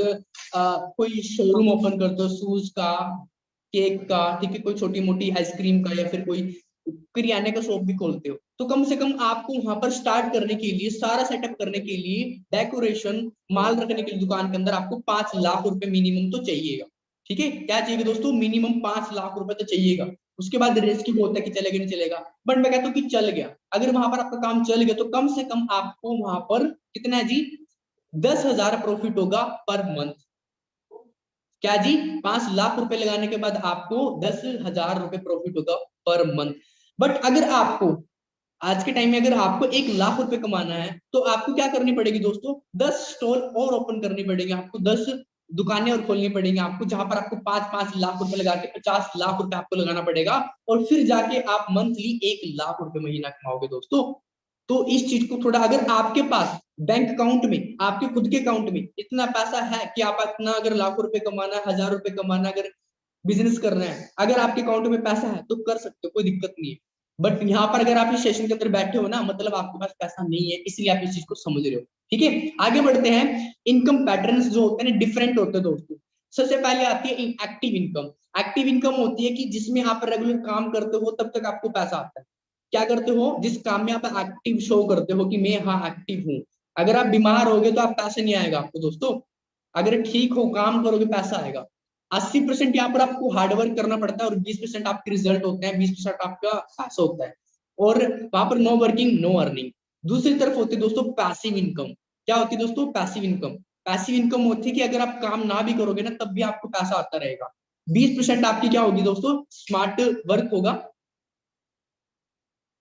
कोई शोरूम ओपन करते हो शूज का, केक का, ठीक है, कोई छोटी मोटी आइसक्रीम का, या फिर कोई किराने का शॉप भी खोलते हो, तो कम से कम आपको वहां पर स्टार्ट करने के लिए, सारा सेटअप करने के लिए, डेकोरेशन, माल रखने के लिए दुकान के अंदर आपको 5 लाख रुपए मिनिमम तो चाहिएगा। ठीक है, क्या चाहिए दोस्तों, मिनिमम 5 लाख रुपए तो चाहिएगा। उसके बाद रिस्क भी होता है कि चलेगा नहीं चलेगा, बट मैं कहता हूँ कि चल गया। अगर वहां पर आपका काम चल गया तो कम से कम आपको वहां पर कितना है जी, 10 हजार प्रॉफिट होगा पर मंथ। क्या जी, 5 लाख रुपए लगाने के बाद आपको 10 हजार रुपए प्रॉफिट होगा पर मंथ। बट अगर आपको आज के टाइम में अगर आपको 1 लाख रुपए कमाना है तो आपको क्या करनी पड़ेगी दोस्तों, 10 स्टॉल और ओपन करनी पड़ेगी आपको, 10 दुकानें और खोलनी पड़ेंगी आपको, जहां पर आपको 5 5 लाख रुपए लगा के 50 लाख रुपए आपको लगाना पड़ेगा, और फिर जाके आप मंथली 1 लाख रुपए महीना कमाओगे दोस्तों। तो इस चीज को थोड़ा, अगर आपके पास बैंक अकाउंट में, आपके खुद के अकाउंट में इतना पैसा है कि आप इतना, अगर लाखों रुपए कमाना है, 1000 रुपए कमाना, अगर बिजनेस करना है, अगर आपके अकाउंट में पैसा है तो कर सकते हो, कोई दिक्कत नहीं है। बट यहाँ पर अगर आप इस सेशन के अंदर बैठे हो ना, मतलब आपके पास पैसा नहीं है, इसलिए आप इस चीज को समझ रहे हो। ठीक है, आगे बढ़ते हैं। इनकम पैटर्न्स जो होते हैं डिफरेंट होते हैं दोस्तों। सबसे पहले आती है एक्टिव इनकम। एक्टिव इनकम होती है कि जिसमें आप रेगुलर काम करते हो तब तक आपको पैसा आता है। क्या करते हो, जिस काम में आप एक्टिव शो करते हो कि मैं हाँ एक्टिव हूँ। अगर आप बीमार हो गए तो आप पैसे नहीं आएगा आपको दोस्तों, अगर ठीक हो काम करोगे पैसा आएगा। 80% यहाँ पर आपको हार्डवर्क करना पड़ता है और 20% आपके रिजल्ट होते हैं, 20% आपका पैसा होता है। और वहां पर नो वर्किंग नो अर्निंग। दूसरी तरफ होती है दोस्तों पैसिव इनकम। क्या होती है दोस्तों, पैसिव इनकम। पैसिव इनकम होती है कि अगर आप काम ना भी करोगे ना तब भी आपको पैसा आता रहेगा। 20% आपकी क्या होगी दोस्तों, स्मार्ट वर्क होगा।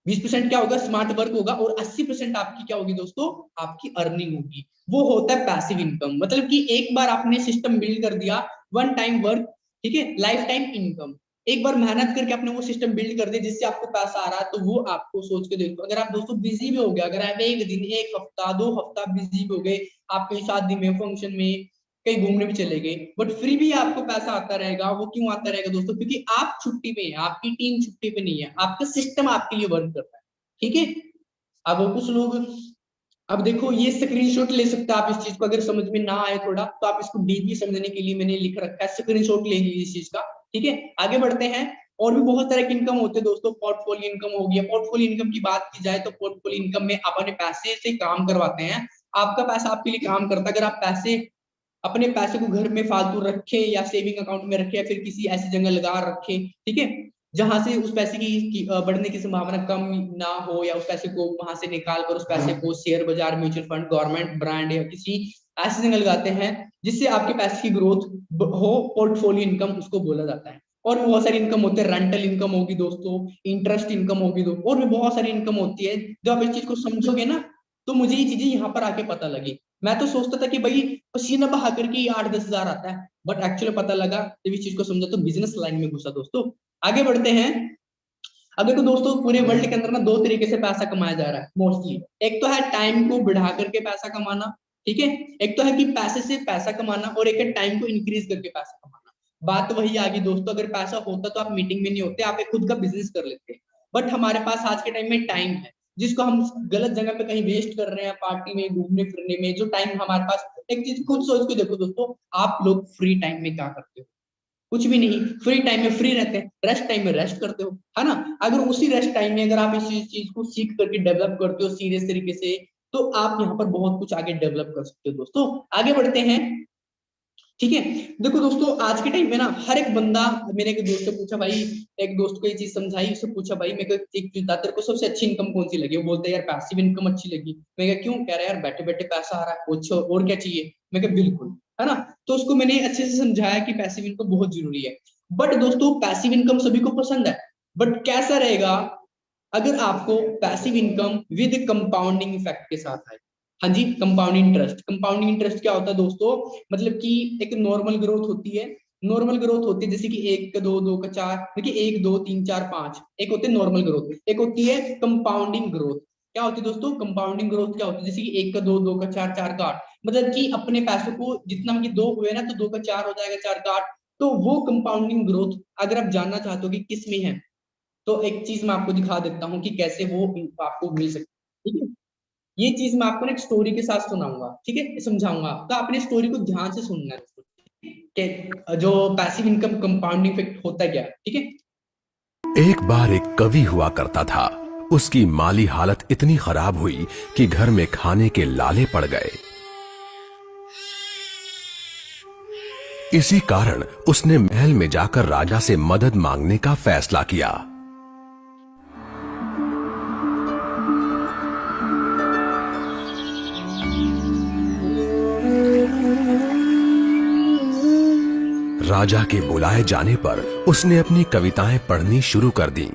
20% क्या होगा, स्मार्ट वर्क होगा, और 80% आपकी क्या होगी दोस्तों, आपकी अर्निंग होगी। वो होता है पैसिव इनकम। मतलब कि एक बार आपने सिस्टम बिल्ड कर दिया, वन टाइम वर्क, ठीक है, लाइफ टाइम इनकम। एक बार मेहनत करके आपने वो सिस्टम बिल्ड कर दिया जिससे आपको पैसा आ रहा है, तो वो आपको सोच के देखो, अगर आप दोस्तों बिजी भी हो गए, अगर आप एक दिन, एक हफ्ता, 2 हफ्ता बिजी भी हो गए, आप कहीं शादी में, फंक्शन में, कहीं घूमने भी चले गए, बट फिर भी आपको पैसा आता रहेगा। वो क्यों आता रहेगा दोस्तों, क्योंकि आप छुट्टी पे हैं, आपकी टीम छुट्टी पे नहीं है, आपका सिस्टम आपके लिए वर्क कर रहा है। ठीक है, अब कुछ लोग, अब देखो ये स्क्रीनशॉट ले सकते हैं आप इस चीज को, अगर समझ में ना आए थोड़ा तो आप इसको डीपली समझने के लिए मैंने लिख रखा है, स्क्रीनशॉट ले लीजिए इस चीज का। ठीक है, आगे बढ़ते हैं। और भी बहुत तरह की इनकम होते हैं दोस्तों, पोर्टफोलियो इनकम हो गया। पोर्टफोलियो इनकम की बात की जाए तो पोर्टफोलियो इनकम में आप अपने पैसे से काम करवाते हैं, आपका पैसा आपके लिए काम करता है। अगर आप पैसे, अपने पैसे को घर में फालतू रखे या सेविंग अकाउंट में रखे या फिर किसी ऐसी जगह लगा रखे, ठीक है, जहां से उस पैसे की बढ़ने की संभावना कम ना हो, या उस पैसे को वहां से निकाल कर उस पैसे को शेयर बाजार, म्यूचुअल फंड, गवर्नमेंट ब्रांड या किसी ऐसी जगह लगाते हैं जिससे आपके पैसे की ग्रोथ हो, पोर्टफोलियो इनकम उसको बोला जाता है। और भी बहुत सारी इनकम होती है, रेंटल इनकम होगी दोस्तों, इंटरेस्ट इनकम होगी दोस्तों, और भी बहुत सारी इनकम होती है। जब आप इस चीज को समझोगे ना, तो मुझे ये चीजें यहाँ पर आके पता लगी। मैं तो सोचता था कि भाई पसीना बहा करके 8 10 हजार आता है, बट एक्चुअली पता लगा जब इस चीज को समझा तो बिजनेस लाइन में घुसा दोस्तों। आगे बढ़ते हैं। अब देखो दोस्तों पूरे वर्ल्ड के अंदर ना दो तरीके से पैसा कमाया जा रहा है मोस्टली। एक तो है टाइम को बढ़ा करके पैसा कमाना, ठीक है, एक तो है कि पैसे से पैसा कमाना, और एक है टाइम को इंक्रीज करके पैसा कमाना। बात वही आ गई दोस्तों, अगर पैसा होता तो आप मीटिंग में नहीं होते, आप एक खुद का बिजनेस कर लेते। बट हमारे पास आज के टाइम में टाइम है जिसको हम गलत जगह पे कहीं वेस्ट कर रहे हैं, पार्टी में, घूमने फिरने में। जो टाइम हमारे पास, एक चीज खुद सोच के देखो दोस्तों, आप लोग फ्री टाइम में क्या करते हो, कुछ भी नहीं। फ्री टाइम में फ्री रहते हैं, रेस्ट टाइम में रेस्ट करते हो, है ना। अगर उसी रेस्ट टाइम में अगर आप इस चीज को सीख करके डेवलप करते हो सीरियस तरीके से, तो आप यहाँ पर बहुत कुछ आगे डेवलप कर सकते हो दोस्तों। आगे बढ़ते हैं। ठीक है। देखो दोस्तों, आज के टाइम में ना हर एक बंदा, मैंने एक दोस्त से पूछा भाई, एक दोस्त को ये चीज समझाई, उससे पूछा भाई मेरे को एक चीज बता, तेरे को सबसे अच्छी इनकम कौन सी लगी? वो बोलता है यार पैसिव इनकम अच्छी लगी। मैं कहा क्यों? कह रहा है यार बैठे बैठे पैसा आ रहा है, कुछ और क्या चाहिए? मैं कहा बिल्कुल, है ना। तो उसको मैंने अच्छे से समझाया कि पैसिव इनकम बहुत जरूरी है। बट दोस्तों पैसिव इनकम सभी को पसंद है, बट कैसा रहेगा अगर आपको passive income with compounding effect के साथ आए? हाँ जी, कंपाउंडिंग इंटरेस्ट। कंपाउंडिंग इंटरेस्ट क्या होता है दोस्तों? मतलब कि एक नॉर्मल ग्रोथ होती है, नॉर्मल ग्रोथ होती है जैसे कि एक का दो, दो का चार, देखिए एक दो तीन चार पांच, एक होती है नॉर्मल ग्रोथ, एक होती है कंपाउंडिंग ग्रोथ। क्या होती है दोस्तों कंपाउंडिंग ग्रोथ? क्या होती है जैसे कि एक का दो, दो का चार, चार का आठ, मतलब कि अपने पैसों को जितना मतलब दो हुए ना तो दो का चार हो जाएगा, चार का आठ। तो वो कंपाउंडिंग ग्रोथ अगर आप जानना चाहते हो कि किस में है, तो एक चीज मैं आपको दिखा देता हूँ कि कैसे वो आपको मिल सकती है। ठीक है, ये चीज मैं आपको ना एक स्टोरी के साथ सुनाऊंगा, ठीक है, समझाऊंगा, तो आपने स्टोरी को ध्यान से सुनना है कि जो पैसिव इनकम कंपाउंडिंग इफेक्ट होता है क्या, ठीक है। एक बार एक कवि हुआ करता था। उसकी माली हालत इतनी खराब हुई कि घर में खाने के लाले पड़ गए। इसी कारण उसने महल में जाकर राजा से मदद मांगने का फैसला किया। राजा के बुलाए जाने पर उसने अपनी कविताएं पढ़नी शुरू कर दी।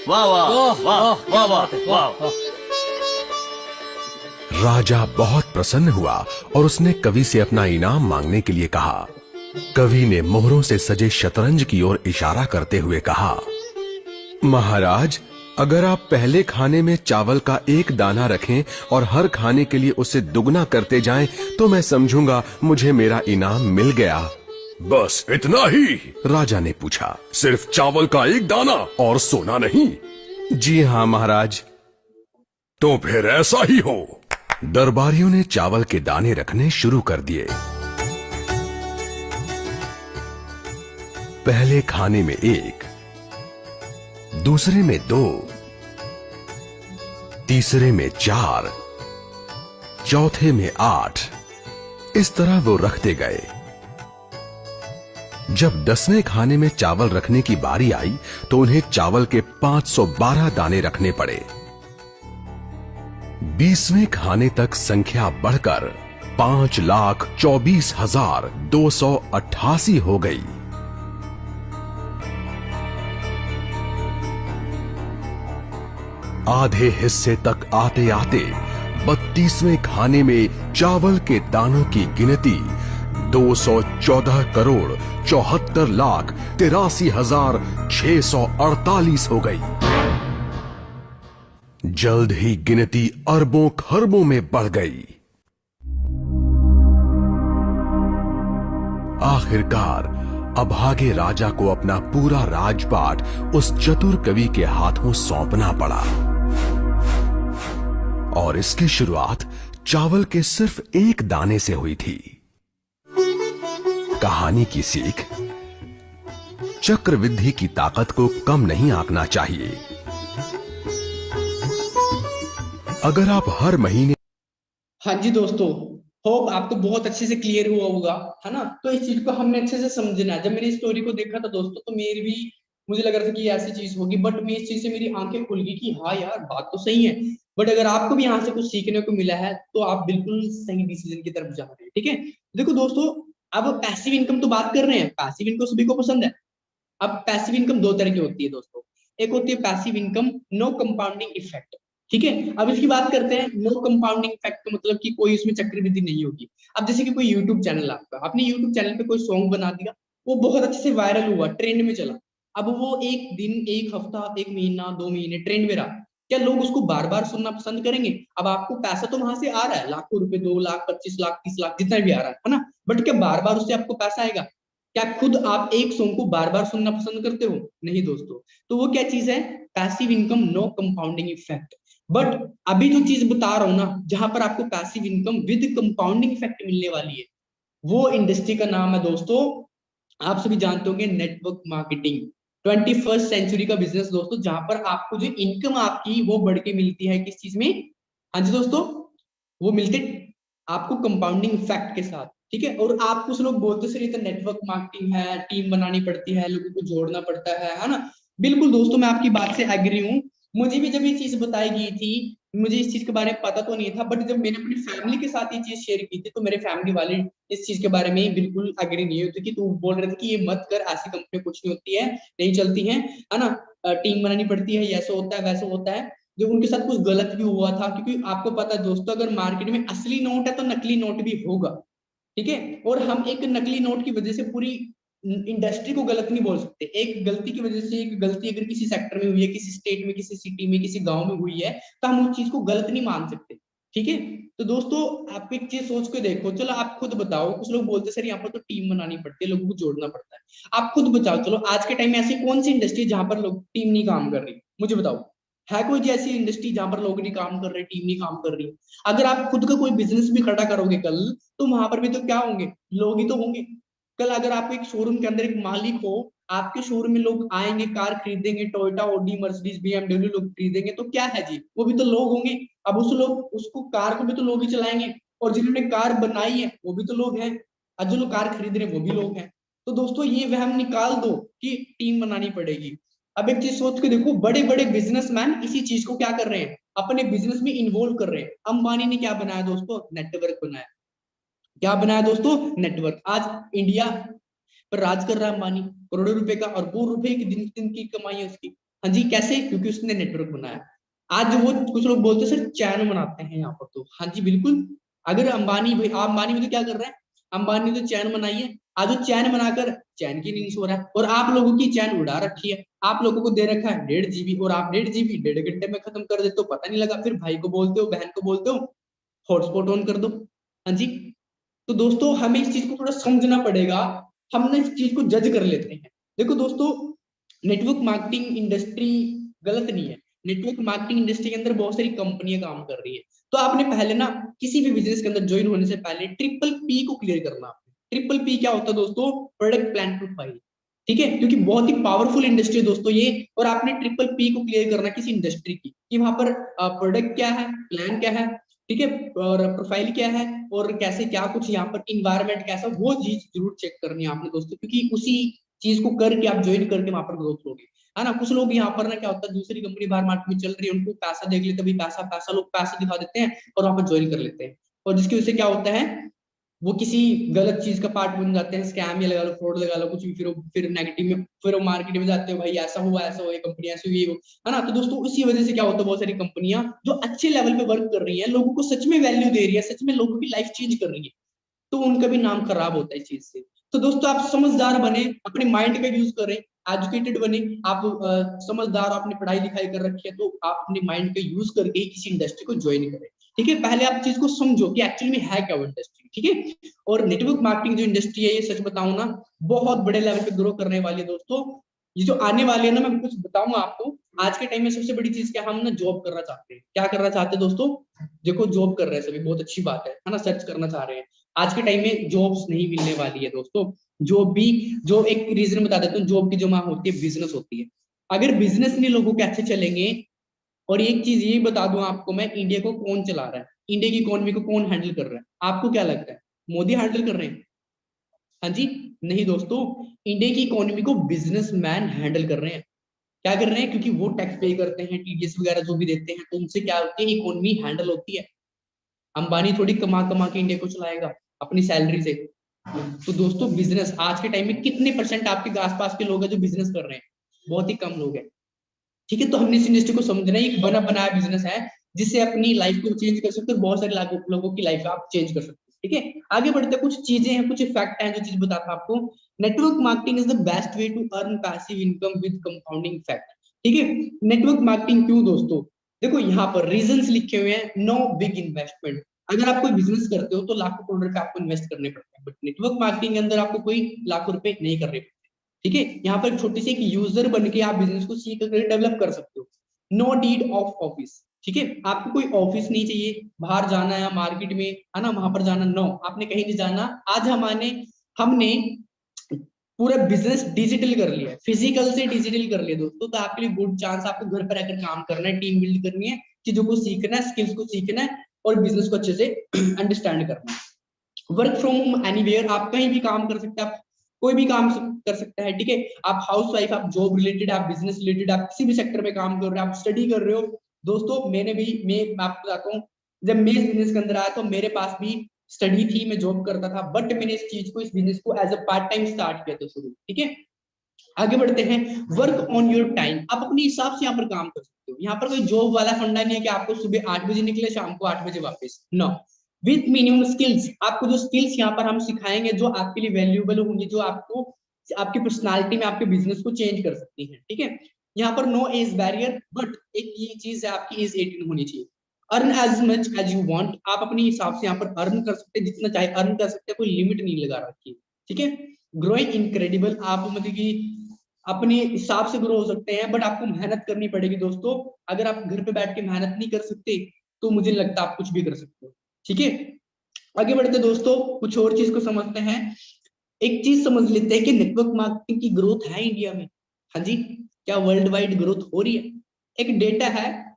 वाह वाह वाह वाह वाह वाह। राजा बहुत प्रसन्न हुआ और उसने कवि से अपना इनाम मांगने के लिए कहा। कवि ने मोहरों से सजे शतरंज की ओर इशारा करते हुए कहा, महाराज, अगर आप पहले खाने में चावल का एक दाना रखें और हर खाने के लिए उसे दुगना करते जाएं, तो मैं समझूंगा मुझे मेरा इनाम मिल गया। बस इतना ही? राजा ने पूछा। सिर्फ चावल का एक दाना और सोना नहीं? जी हाँ महाराज। तो फिर ऐसा ही हो। दरबारियों ने चावल के दाने रखने शुरू कर दिए। पहले खाने में एक, दूसरे में दो, तीसरे में चार, चौथे में आठ। इस तरह वो रखते गए। जब 10वें खाने में चावल रखने की बारी आई तो उन्हें चावल के 512 दाने रखने पड़े। 20वें खाने तक संख्या बढ़कर 5,24,288 हो गई। आधे हिस्से तक आते आते 32वें खाने में चावल के दानों की गिनती 214,74,83,648 हो गई। जल्द ही गिनती अरबों खरबों में बढ़ गई। आखिरकार अभागे राजा को अपना पूरा राजपाट उस चतुर कवि के हाथों सौंपना पड़ा। और इसकी शुरुआत चावल के सिर्फ एक दाने से हुई थी। कहानी की सीख, चक्रवृद्धि की ताकत को कम नहीं आंकना चाहिए। अगर आप हर महीने। हाँ जी दोस्तों, होप आपको बहुत अच्छे से क्लियर हुआ होगा, है ना। तो इस चीज को हमने अच्छे से समझना है। जब मैंने इस स्टोरी को देखा था दोस्तों, तो मेरी भी मुझे लग रहा था कि ऐसी चीज होगी, बट मैं इस चीज से मेरी आंखें खुल गई कि हाँ यार बात तो सही है। बट अगर आपको भी यहाँ से कुछ सीखने को मिला है तो आप बिल्कुल सही डिसीजन की तरफ जा रहे हैं, ठीक है। देखो दोस्तों, अब पैसिव इनकम तो बात कर रहे हैं, पैसिव इनकम सभी को पसंद है। अब पैसिव इनकम दो तरह की होती है दोस्तों। एक होती है passive income no compounding effect, ठीक है। अब इसकी बात करते हैं। नो कंपाउंडिंग इफेक्ट का मतलब कि कोई उसमें चक्रवृद्धि नहीं होगी। अब जैसे कि कोई यूट्यूब चैनल, आपका आपने यूट्यूब चैनल पे कोई सॉन्ग बना दिया, वो बहुत अच्छे से वायरल हुआ, ट्रेंड में चला। अब वो एक दिन, एक हफ्ता, एक महीना, 2 महीने ट्रेंड में रहा, क्या लोग उसको बार बार सुनना पसंद करेंगे? अब आपको पैसा तो वहां से आ रहा है, लाखों रुपए, 2 लाख, 25 लाख, 30 लाख, जितना भी आ रहा है ना। बट क्या बार बार उससे आपको पैसा आएगा? क्या खुद आप एक सॉन्ग को बार बार सुनना पसंद करते हो? नहीं दोस्तों। तो वो क्या चीज है? Passive income no compounding effect. But अभी जो चीज बता रहा हूं ना, जहां पर आपको passive income with compounding effect मिलने वाली है, वो इंडस्ट्री का नाम है दोस्तों, आप सभी जानते होंगे, नेटवर्क मार्केटिंग। 21st सेंचुरी का बिजनेस दोस्तों, जहां पर आपको जो इनकम आपकी वो बढ़ के मिलती है किस चीज में? हाँ जी दोस्तों, वो मिलते आपको कंपाउंडिंग इफेक्ट के साथ, ठीक है। और आप कुछ लोग बोलते सर ये तो नेटवर्क मार्केटिंग है, टीम बनानी पड़ती है, लोगों को जोड़ना पड़ता है ना। बिल्कुल दोस्तों, मैं आपकी बात से एग्री हूँ। मुझे भी जब ये चीज बताई गई थी, मुझे इस चीज के बारे में पता तो नहीं था, बट जब मैंने अपनी फैमिली के साथ ये चीज शेयर की थी तो मेरे फैमिली वाले इस चीज के बारे में बिल्कुल एग्री नहीं होते, कि तू बोल रहे थे कि ये मत कर, ऐसी कंपनी कुछ नहीं होती है, नहीं चलती है ना, टीम बनानी पड़ती है, ऐसा होता है वैसा होता है। जो उनके साथ कुछ गलत भी हुआ था, क्योंकि आपको पता है दोस्तों, अगर मार्केट में असली नोट है तो नकली नोट भी होगा, ठीक है। और हम एक नकली नोट की वजह से पूरी इंडस्ट्री को गलत नहीं बोल सकते। एक गलती की वजह से, एक गलती अगर किसी सेक्टर में हुई है, किसी स्टेट में, किसी सिटी में, किसी गांव में हुई है, तो हम उस चीज को गलत नहीं मान सकते, ठीक है। तो दोस्तों आप एक चीज सोच के देखो, चलो आप खुद बताओ, कुछ लोग बोलते सर यहाँ पर तो टीम बनानी पड़ती है, लोगों को जोड़ना पड़ता है। आप खुद बताओ, चलो आज के टाइम में ऐसी कौन सी इंडस्ट्री जहां पर लोग टीम नहीं काम कर रही, मुझे बताओ। है कोई ऐसी इंडस्ट्री जहां पर लोग नहीं काम कर रहे, टीम नहीं काम कर रही? अगर आप खुद का कोई बिजनेस भी खड़ा करोगे कल, तो वहां पर भी तो क्या होंगे, लोग ही तो होंगे। कल अगर आप एक शोरूम के अंदर एक मालिक हो, आपके शोरूम में लोग आएंगे, कार खरीदेंगे, टोयोटा, ऑडी, मर्सिडीज, बीएमडब्ल्यू लोग खरीदेंगे, तो क्या है जी, वो भी तो लोग होंगे। अब उसको कार को भी तो लोग ही चलाएंगे, और जिन्होंने कार बनाई है वो भी तो लोग हैं, और जो लोग कार खरीद रहे हैं वो भी लोग हैं। तो दोस्तों ये वहम निकाल दो कि टीम बनानी पड़ेगी। अब एक चीज सोच के देखो, बड़े बड़े बिजनेसमैन इसी चीज को क्या कर रहे हैं, अपने बिजनेस में इन्वॉल्व कर रहे हैं। अंबानी ने क्या बनाया दोस्तों, नेटवर्क बनाया। क्या बनाया दोस्तों, नेटवर्क। आज इंडिया पर राज कर रहा है अंबानी, करोड़ों रुपए का, अरबों रुपए की दिन दिन की कमाई है उसकी। हाँ जी, कैसे? क्योंकि उसने नेटवर्क बनाया। आज वो कुछ लोग बोलते हैं सर चैन बनाते हैं यहाँ पर, तो हाँ जी बिल्कुल। अगर अंबानी भाई, अंबानी में तो क्या कर रहा है, अंबानी ने तो चैन बनाई है। आज वो चैन बनाकर चैन की नींद सो रहा है, और आप लोगों की चैन उड़ा रखी है। आप लोगों को दे रखा है 1.5 GB, और आप 1.5 GB 1.5 घंटे में खत्म कर देते हो, पता नहीं लगा। फिर भाई को बोलते हो, बहन को बोलते हो हॉटस्पॉट ऑन कर दो। हाँ जी। तो दोस्तों हमें इस चीज को थोड़ा समझना पड़ेगा, हम ना इस चीज को जज कर लेते हैं। देखो दोस्तों, नेटवर्क मार्केटिंग इंडस्ट्री गलत नहीं है। नेटवर्क मार्केटिंग इंडस्ट्री के अंदर बहुत सारी कंपनियां काम कर रही है। तो आपने पहले ना किसी भी बिजनेस के अंदर ज्वाइन होने से पहले ट्रिपल P को क्लियर करना। ट्रिपल P क्या होता है दोस्तों, प्रोडक्ट, प्लान, प्रोफाइल, ठीक है। क्योंकि बहुत ही पावरफुल इंडस्ट्री है दोस्तों ये, और आपने ट्रिपल P को क्लियर करना किसी इंडस्ट्री की, कि वहां पर प्रोडक्ट क्या है, प्लान क्या है, ठीक है, और प्रोफाइल क्या है, और कैसे क्या कुछ यहाँ पर इन्वायरमेंट कैसा, वो चीज जरूर चेक करनी है आपने दोस्तों, क्योंकि उसी चीज को करके आप ज्वाइन करके वहां पर ग्रोथ होगी, है ना। कुछ लोग यहाँ पर ना क्या होता है, दूसरी कंपनी बाहर मार्केट में चल रही है, उनको पैसा देख लेते, अभी पैसा पैसा, लोग पैसा दिखा देते हैं और वहां पर ज्वाइन कर लेते हैं, और जिसकी वजह से क्या होता है, वो किसी गलत चीज का पार्ट बन जाते हैं, स्कैम या लगा लो, फ्रॉड लगा लो, कुछ भी। फिर नेगेटिव में, फिर वो मार्केट में जाते हो, भाई ऐसा हुआ, ऐसा हुआ, कंपनी ऐसी हुई, है ना। तो दोस्तों इसी वजह से क्या होता है, बहुत सारी कंपनियां जो अच्छे लेवल पे वर्क कर रही है, लोगों को सच में वैल्यू दे रही है, सच में लोगों की लाइफ चेंज कर रही है, तो उनका भी नाम खराब होता है इस चीज से। तो दोस्तों आप समझदार बने, अपने माइंड का यूज करें, एजुकेटेड बने। आप समझदार, आपने पढ़ाई लिखाई कर रखी है, तो आप अपने माइंड का यूज करके ही किसी इंडस्ट्री को ज्वाइन करें, ठीक है। पहले आप चीज को समझो कि एक्चुअली में है क्या वो इंडस्ट्री, ठीक है। और नेटवर्क मार्केटिंग जो इंडस्ट्री है, ये सच बताऊं ना, बहुत बड़े लेवल पे ग्रो करने वाली है दोस्तों। ये जो आने वाले है ना, मैं कुछ बताऊंगा आपको। आज के टाइम में सबसे बड़ी चीज क्या, हम ना जॉब करना चाहते हैं। क्या करना चाहते हैं दोस्तों, देखो जॉब कर रहे हैं सभी, बहुत अच्छी बात है ना, सर्च करना चाह रहे हैं। आज के टाइम में जॉब्स नहीं मिलने वाली है दोस्तों। जॉब भी, जो एक रीजन बता देता हूँ, जॉब की जो माँ होती है, बिजनेस होती है। अगर बिजनेस नहीं लोगों के अच्छे चलेंगे, और एक चीज ये बता दूं आपको मैं, इंडिया को कौन चला रहा है, इंडिया की इकोनॉमी को कौन हैंडल कर रहा है, आपको क्या लगता है, मोदी हैंडल कर रहे हैं? हाँ जी, नहीं दोस्तों, इंडिया की इकोनॉमी को बिजनेसमैन हैंडल कर रहे हैं। क्या कर रहे हैं, क्योंकि वो टैक्स पे करते हैं, टीडीएस वगैरह जो भी देते हैं, तो उनसे क्या होती है, इकोनॉमी हैंडल होती है। अंबानी थोड़ी कमा कमा के इंडिया को चलाएगा अपनी सैलरी से। तो दोस्तों बिजनेस आज के टाइम में कितने परसेंट आपके आसपास के लोग हैं जो बिजनेस कर रहे हैं, बहुत ही कम लोग हैं, ठीक है। तो हमने इस इंडस्ट्री को समझना है, एक बना बनाया बिजनेस है, जिससे अपनी लाइफ को चेंज कर सकते हो, बहुत सारे लोगों की लाइफ आप चेंज कर सकते हो, ठीक है। आगे बढ़ते कुछ चीजें हैं, कुछ फैक्ट हैं जो चीज बताता आपको। Network marketing is the best way to earn passive income with compounding effect, ठीक है। नेटवर्क मार्केटिंग क्यों दोस्तों, देखो यहाँ पर रीजंस लिखे हुए हैं। नो बिग इन्वेस्टमेंट, अगर आप कोई बिजनेस करते हो तो लाखों करोड़ रुपए आपको इन्वेस्ट करने पड़ते हैं, बट नेटवर्क मार्केटिंग के अंदर आपको कोई लाखों रुपए नहीं करने पड़ते, ठीक है। यहाँ पर छोटी सी एक यूजर बन के आप बिजनेस को सीख कर डेवलप कर सकते हो। नो नीड ऑफ ऑफिस, ठीक है। आपको कोई ऑफिस नहीं चाहिए, बाहर जाना है मार्केट में, है ना, वहां पर जाना, नो, आपने कहीं नहीं जाना। आज हमने पूरा बिजनेस डिजिटल कर लिया है, फिजिकल से डिजिटल कर लिया दोस्तों। तो आपके लिए गुड चांस, आपको घर पर रहकर काम करना है, टीम बिल्ड करनी है, चीजों को सीखना है, स्किल्स को सीखना है, और बिजनेस को अच्छे से अंडरस्टैंड करना है। वर्क फ्रॉम होम एनीवेयर, आप कहीं भी काम कर सकते हैं, आप कोई भी काम कर सकता है, ठीक है। आप हाउस वाइफ, आप जॉब रिलेटेड, आप बिजनेस रिलेटेड, आप किसी भी सेक्टर में काम कर रहे हो, आप स्टडी कर रहे हो। दोस्तों मैं आपको बताता हूँ, जब मैं इस बिजनेस के अंदर आया तो मेरे पास भी स्टडी थी, मैं जॉब करता था, बट मैंने इस बिजनेस को as a part time start किया था शुरू, ठीक है। आगे बढ़ते हैं, वर्क ऑन योर टाइम, आप अपने हिसाब से यहाँ पर काम कर सकते हो। यहाँ पर कोई जॉब वाला फंडा नहीं है कि आपको सुबह 8 बजे निकले, शाम को 8 बजे वापस, नो। विथ मिनिमम स्किल्स, आपको जो स्किल्स यहाँ पर हम सिखाएंगे जो आपके लिए वैल्यूएबल होंगी, जो आपको आपकी पर्सनालिटी में आपके बिजनेस को चेंज कर सकती है, ठीक है। यहाँ पर नो एज बैरियर, बट एक ये चीज है, आपकी एज 18 होनी चाहिए। Earn as much as you want, आप अपने हिसाब से यहाँ पर अर्न कर सकते हैं, जितना चाहे अर्न कर सकते हैं, कोई लिमिट नहीं लगा रखी है, ठीक है। ग्रोइंग इनक्रेडिबल, आप मतलब कि अपने हिसाब से ग्रो हो सकते हैं, बट आपको मेहनत करनी पड़ेगी दोस्तों। अगर आप घर पे बैठ के मेहनत नहीं कर सकते तो मुझे लगता है आप कुछ भी कर सकते हो, ठीक है। आगे बढ़ते दोस्तों, कुछ और चीज को समझते हैं। एक चीज समझ लेते हैं कि नेटवर्क मार्केटिंग की ग्रोथ है इंडिया में, हाँ जी, क्या वर्ल्ड वाइड ग्रोथ हो रही है? एक डेटा है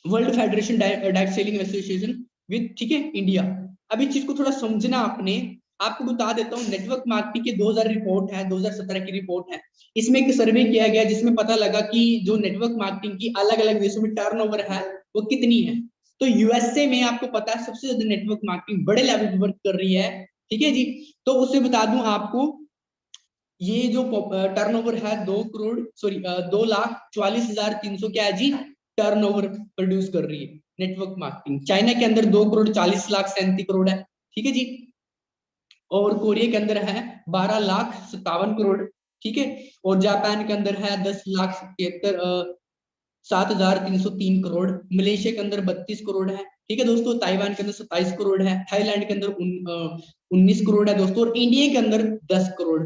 world federation direct selling association with, ठीक है, इंडिया। अब इस चीज को थोड़ा समझना आपने, आपको बता देता हूँ। नेटवर्क मार्केटिंग की 2000 रिपोर्ट है, 2017 की रिपोर्ट है। इसमें एक सर्वे किया गया जिसमें पता लगा कि जो नेटवर्क मार्केटिंग की अलग अलग देशों में टर्नओवर है वो कितनी है। तो यूएसए में आपको पता है सबसे ज्यादा नेटवर्क मार्केटिंग बड़े लेवल पर वर्क कर रही है, ठीक है जी। तो उससे बता दूं आपको, ये जो टर्नओवर है 2,44,300 क्या है जी, टर्नओवर प्रोड्यूस कर रही है नेटवर्क मार्केटिंग। चाइना के अंदर 2,40,37 करोड़ है, ठीक है जी। और कोरिया के अंदर है 12,57 करोड़, ठीक है। और जापान के अंदर है 10,77,7,303 करोड़। मलेशिया के अंदर 32 करोड़ है, ठीक है दोस्तों। ताइवान के अंदर 27 करोड़ है। थाईलैंड के अंदर 19 करोड़ है दोस्तों। और इंडिया के अंदर 10 करोड़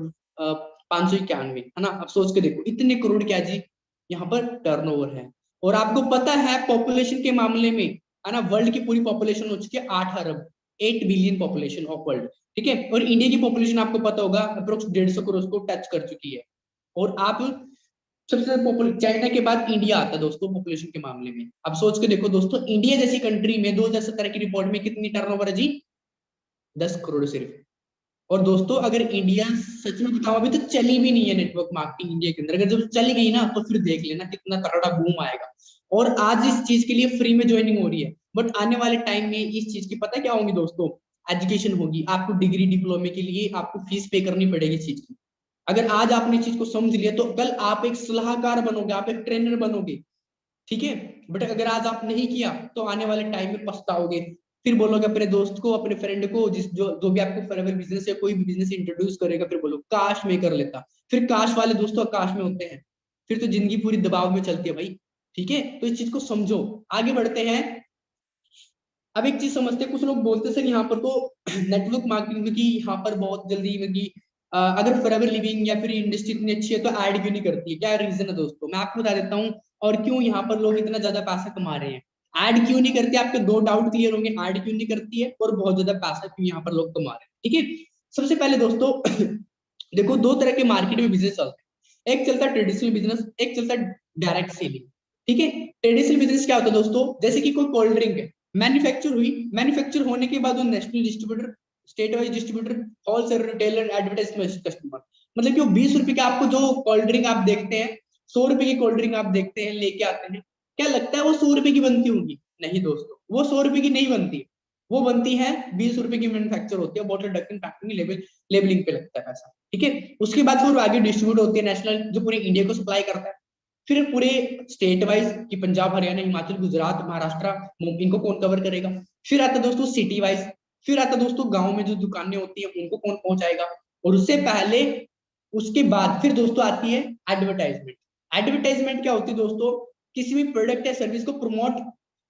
591, है ना। अब सोच के देखो, इतने करोड़ क्या जी यहाँ पर टर्नओवर है। और आपको पता है पॉपुलेशन के मामले में, है ना, वर्ल्ड की पूरी पॉपुलेशन हो चुकी है 8 अरब, 8 बिलियन पॉपुलेशन ऑफ वर्ल्ड, ठीक है। और इंडिया की पॉपुलेशन आपको पता होगा अप्रोक्स 150 करोड़ को टच कर चुकी है। और आप सबसे ज्यादा पॉपुलेशन चाइना के बाद इंडिया आता है दोस्तों पॉपुलेशन के मामले में। अब सोच के देखो दोस्तों, इंडिया जैसी कंट्री में 2017 की रिपोर्ट में कितनी टर्नओवर है जी, 10 करोड़ सिर्फ। और दोस्तों अगर इंडिया, सच में बताओ, अभी तो चली भी नहीं है नेटवर्क मार्केटिंग इंडिया के अंदर, अगर जब चली गई ना तो फिर देख लेना कितना तगड़ा बूम आएगा। और आज इस चीज के लिए फ्री में ज्वाइनिंग हो रही है, बट आने वाले टाइम में इस चीज की पता क्या होंगी दोस्तों, एजुकेशन होगी। आपको डिग्री डिप्लोमे के लिए आपको फीस पे करनी पड़ेगी इस चीज की। अगर आज आपने इस चीज को समझ लिया तो कल आप एक सलाहकार बनोगे, आप एक ट्रेनर बनोगे, ठीक है। बट अगर आज आप नहीं किया तो आने वाले टाइम में पछताओगे। फिर बोलोगे अपने दोस्त को, अपने फ्रेंड को, जिस जो भी आपको फॉरएवर बिजनेस या कोई भी बिजनेस इंट्रोड्यूस करेगा, फिर बोलो काश में कर लेता। फिर काश वाले दोस्तों आकाश में होते हैं, फिर तो जिंदगी पूरी दबाव में चलती है भाई, ठीक है। तो इस चीज को समझो। आगे बढ़ते हैं। अब एक चीज समझते हैं, कुछ लोग बोलते सर यहाँ पर तो नेटवर्क मार्केटिंग की यहाँ पर बहुत जल्दी मतलब अगर फॉरएवर लिविंग या फिर इंडस्ट्री इतनी अच्छी है तो ऐड क्यों नहीं करती है, क्या रीजन है दोस्तों, मैं आपको बता देता हूँ। और क्यों यहाँ पर लोग इतना ज्यादा पैसा कमा रहे हैं, ऐड क्यों नहीं करती, आपके दो डाउट क्लियर होंगे, ऐड क्यों नहीं करती है और बहुत ज्यादा पैसा क्यों यहाँ पर लोग कमा रहे हैं, ठीक है। सबसे पहले दोस्तों देखो, दो तरह के मार्केट में बिजनेस चलते हैं, एक चलता है ट्रेडिशनल बिजनेस, एक चलता है डायरेक्ट सेलिंग, ठीक है। ट्रेडिशनल बिजनेस क्या होता है दोस्तों, जैसे कि कोई कोल्ड ड्रिंक है, मैन्युफैक्चर हुई, मैन्युफैक्चर होने के बाद वो national distributor, state wise distributor, wholesale retailer, advertisement customer, मतलब कि वो 20 रुपए का आपको जो कोल्ड ड्रिंक आप देखते हैं, 100 रुपए की कोल्ड ड्रिंक आप देखते हैं लेके आते हैं, क्या लगता है वो 100 रुपए की बनती होगी? नहीं दोस्तों, वो 100 रुपए की नहीं बनती, वो बनती है 20 रुपए की, मैन्युफैक्चर होती है, बॉटल ढक्कन पैकिंग लेबलिंग पे लगता है पैसा, ठीक है। उसके बाद फिर आगे डिस्ट्रीब्यूट होती है नेशनल, जो पूरे इंडिया को सप्लाई करता है। फिर पूरे स्टेट वाइज कि पंजाब, हरियाणा, हिमाचल, गुजरात, महाराष्ट्र, इनको कौन कवर करेगा। फिर आता दोस्तों सिटी वाइज, फिर आता दोस्तों गांव में जो दुकानें होती है उनको कौन पहुंचाएगा। और उससे पहले, उसके बाद फिर दोस्तों आती है एडवर्टाइजमेंट। एडवर्टाइजमेंट क्या होती है दोस्तों, किसी भी प्रोडक्ट या सर्विस को प्रमोट,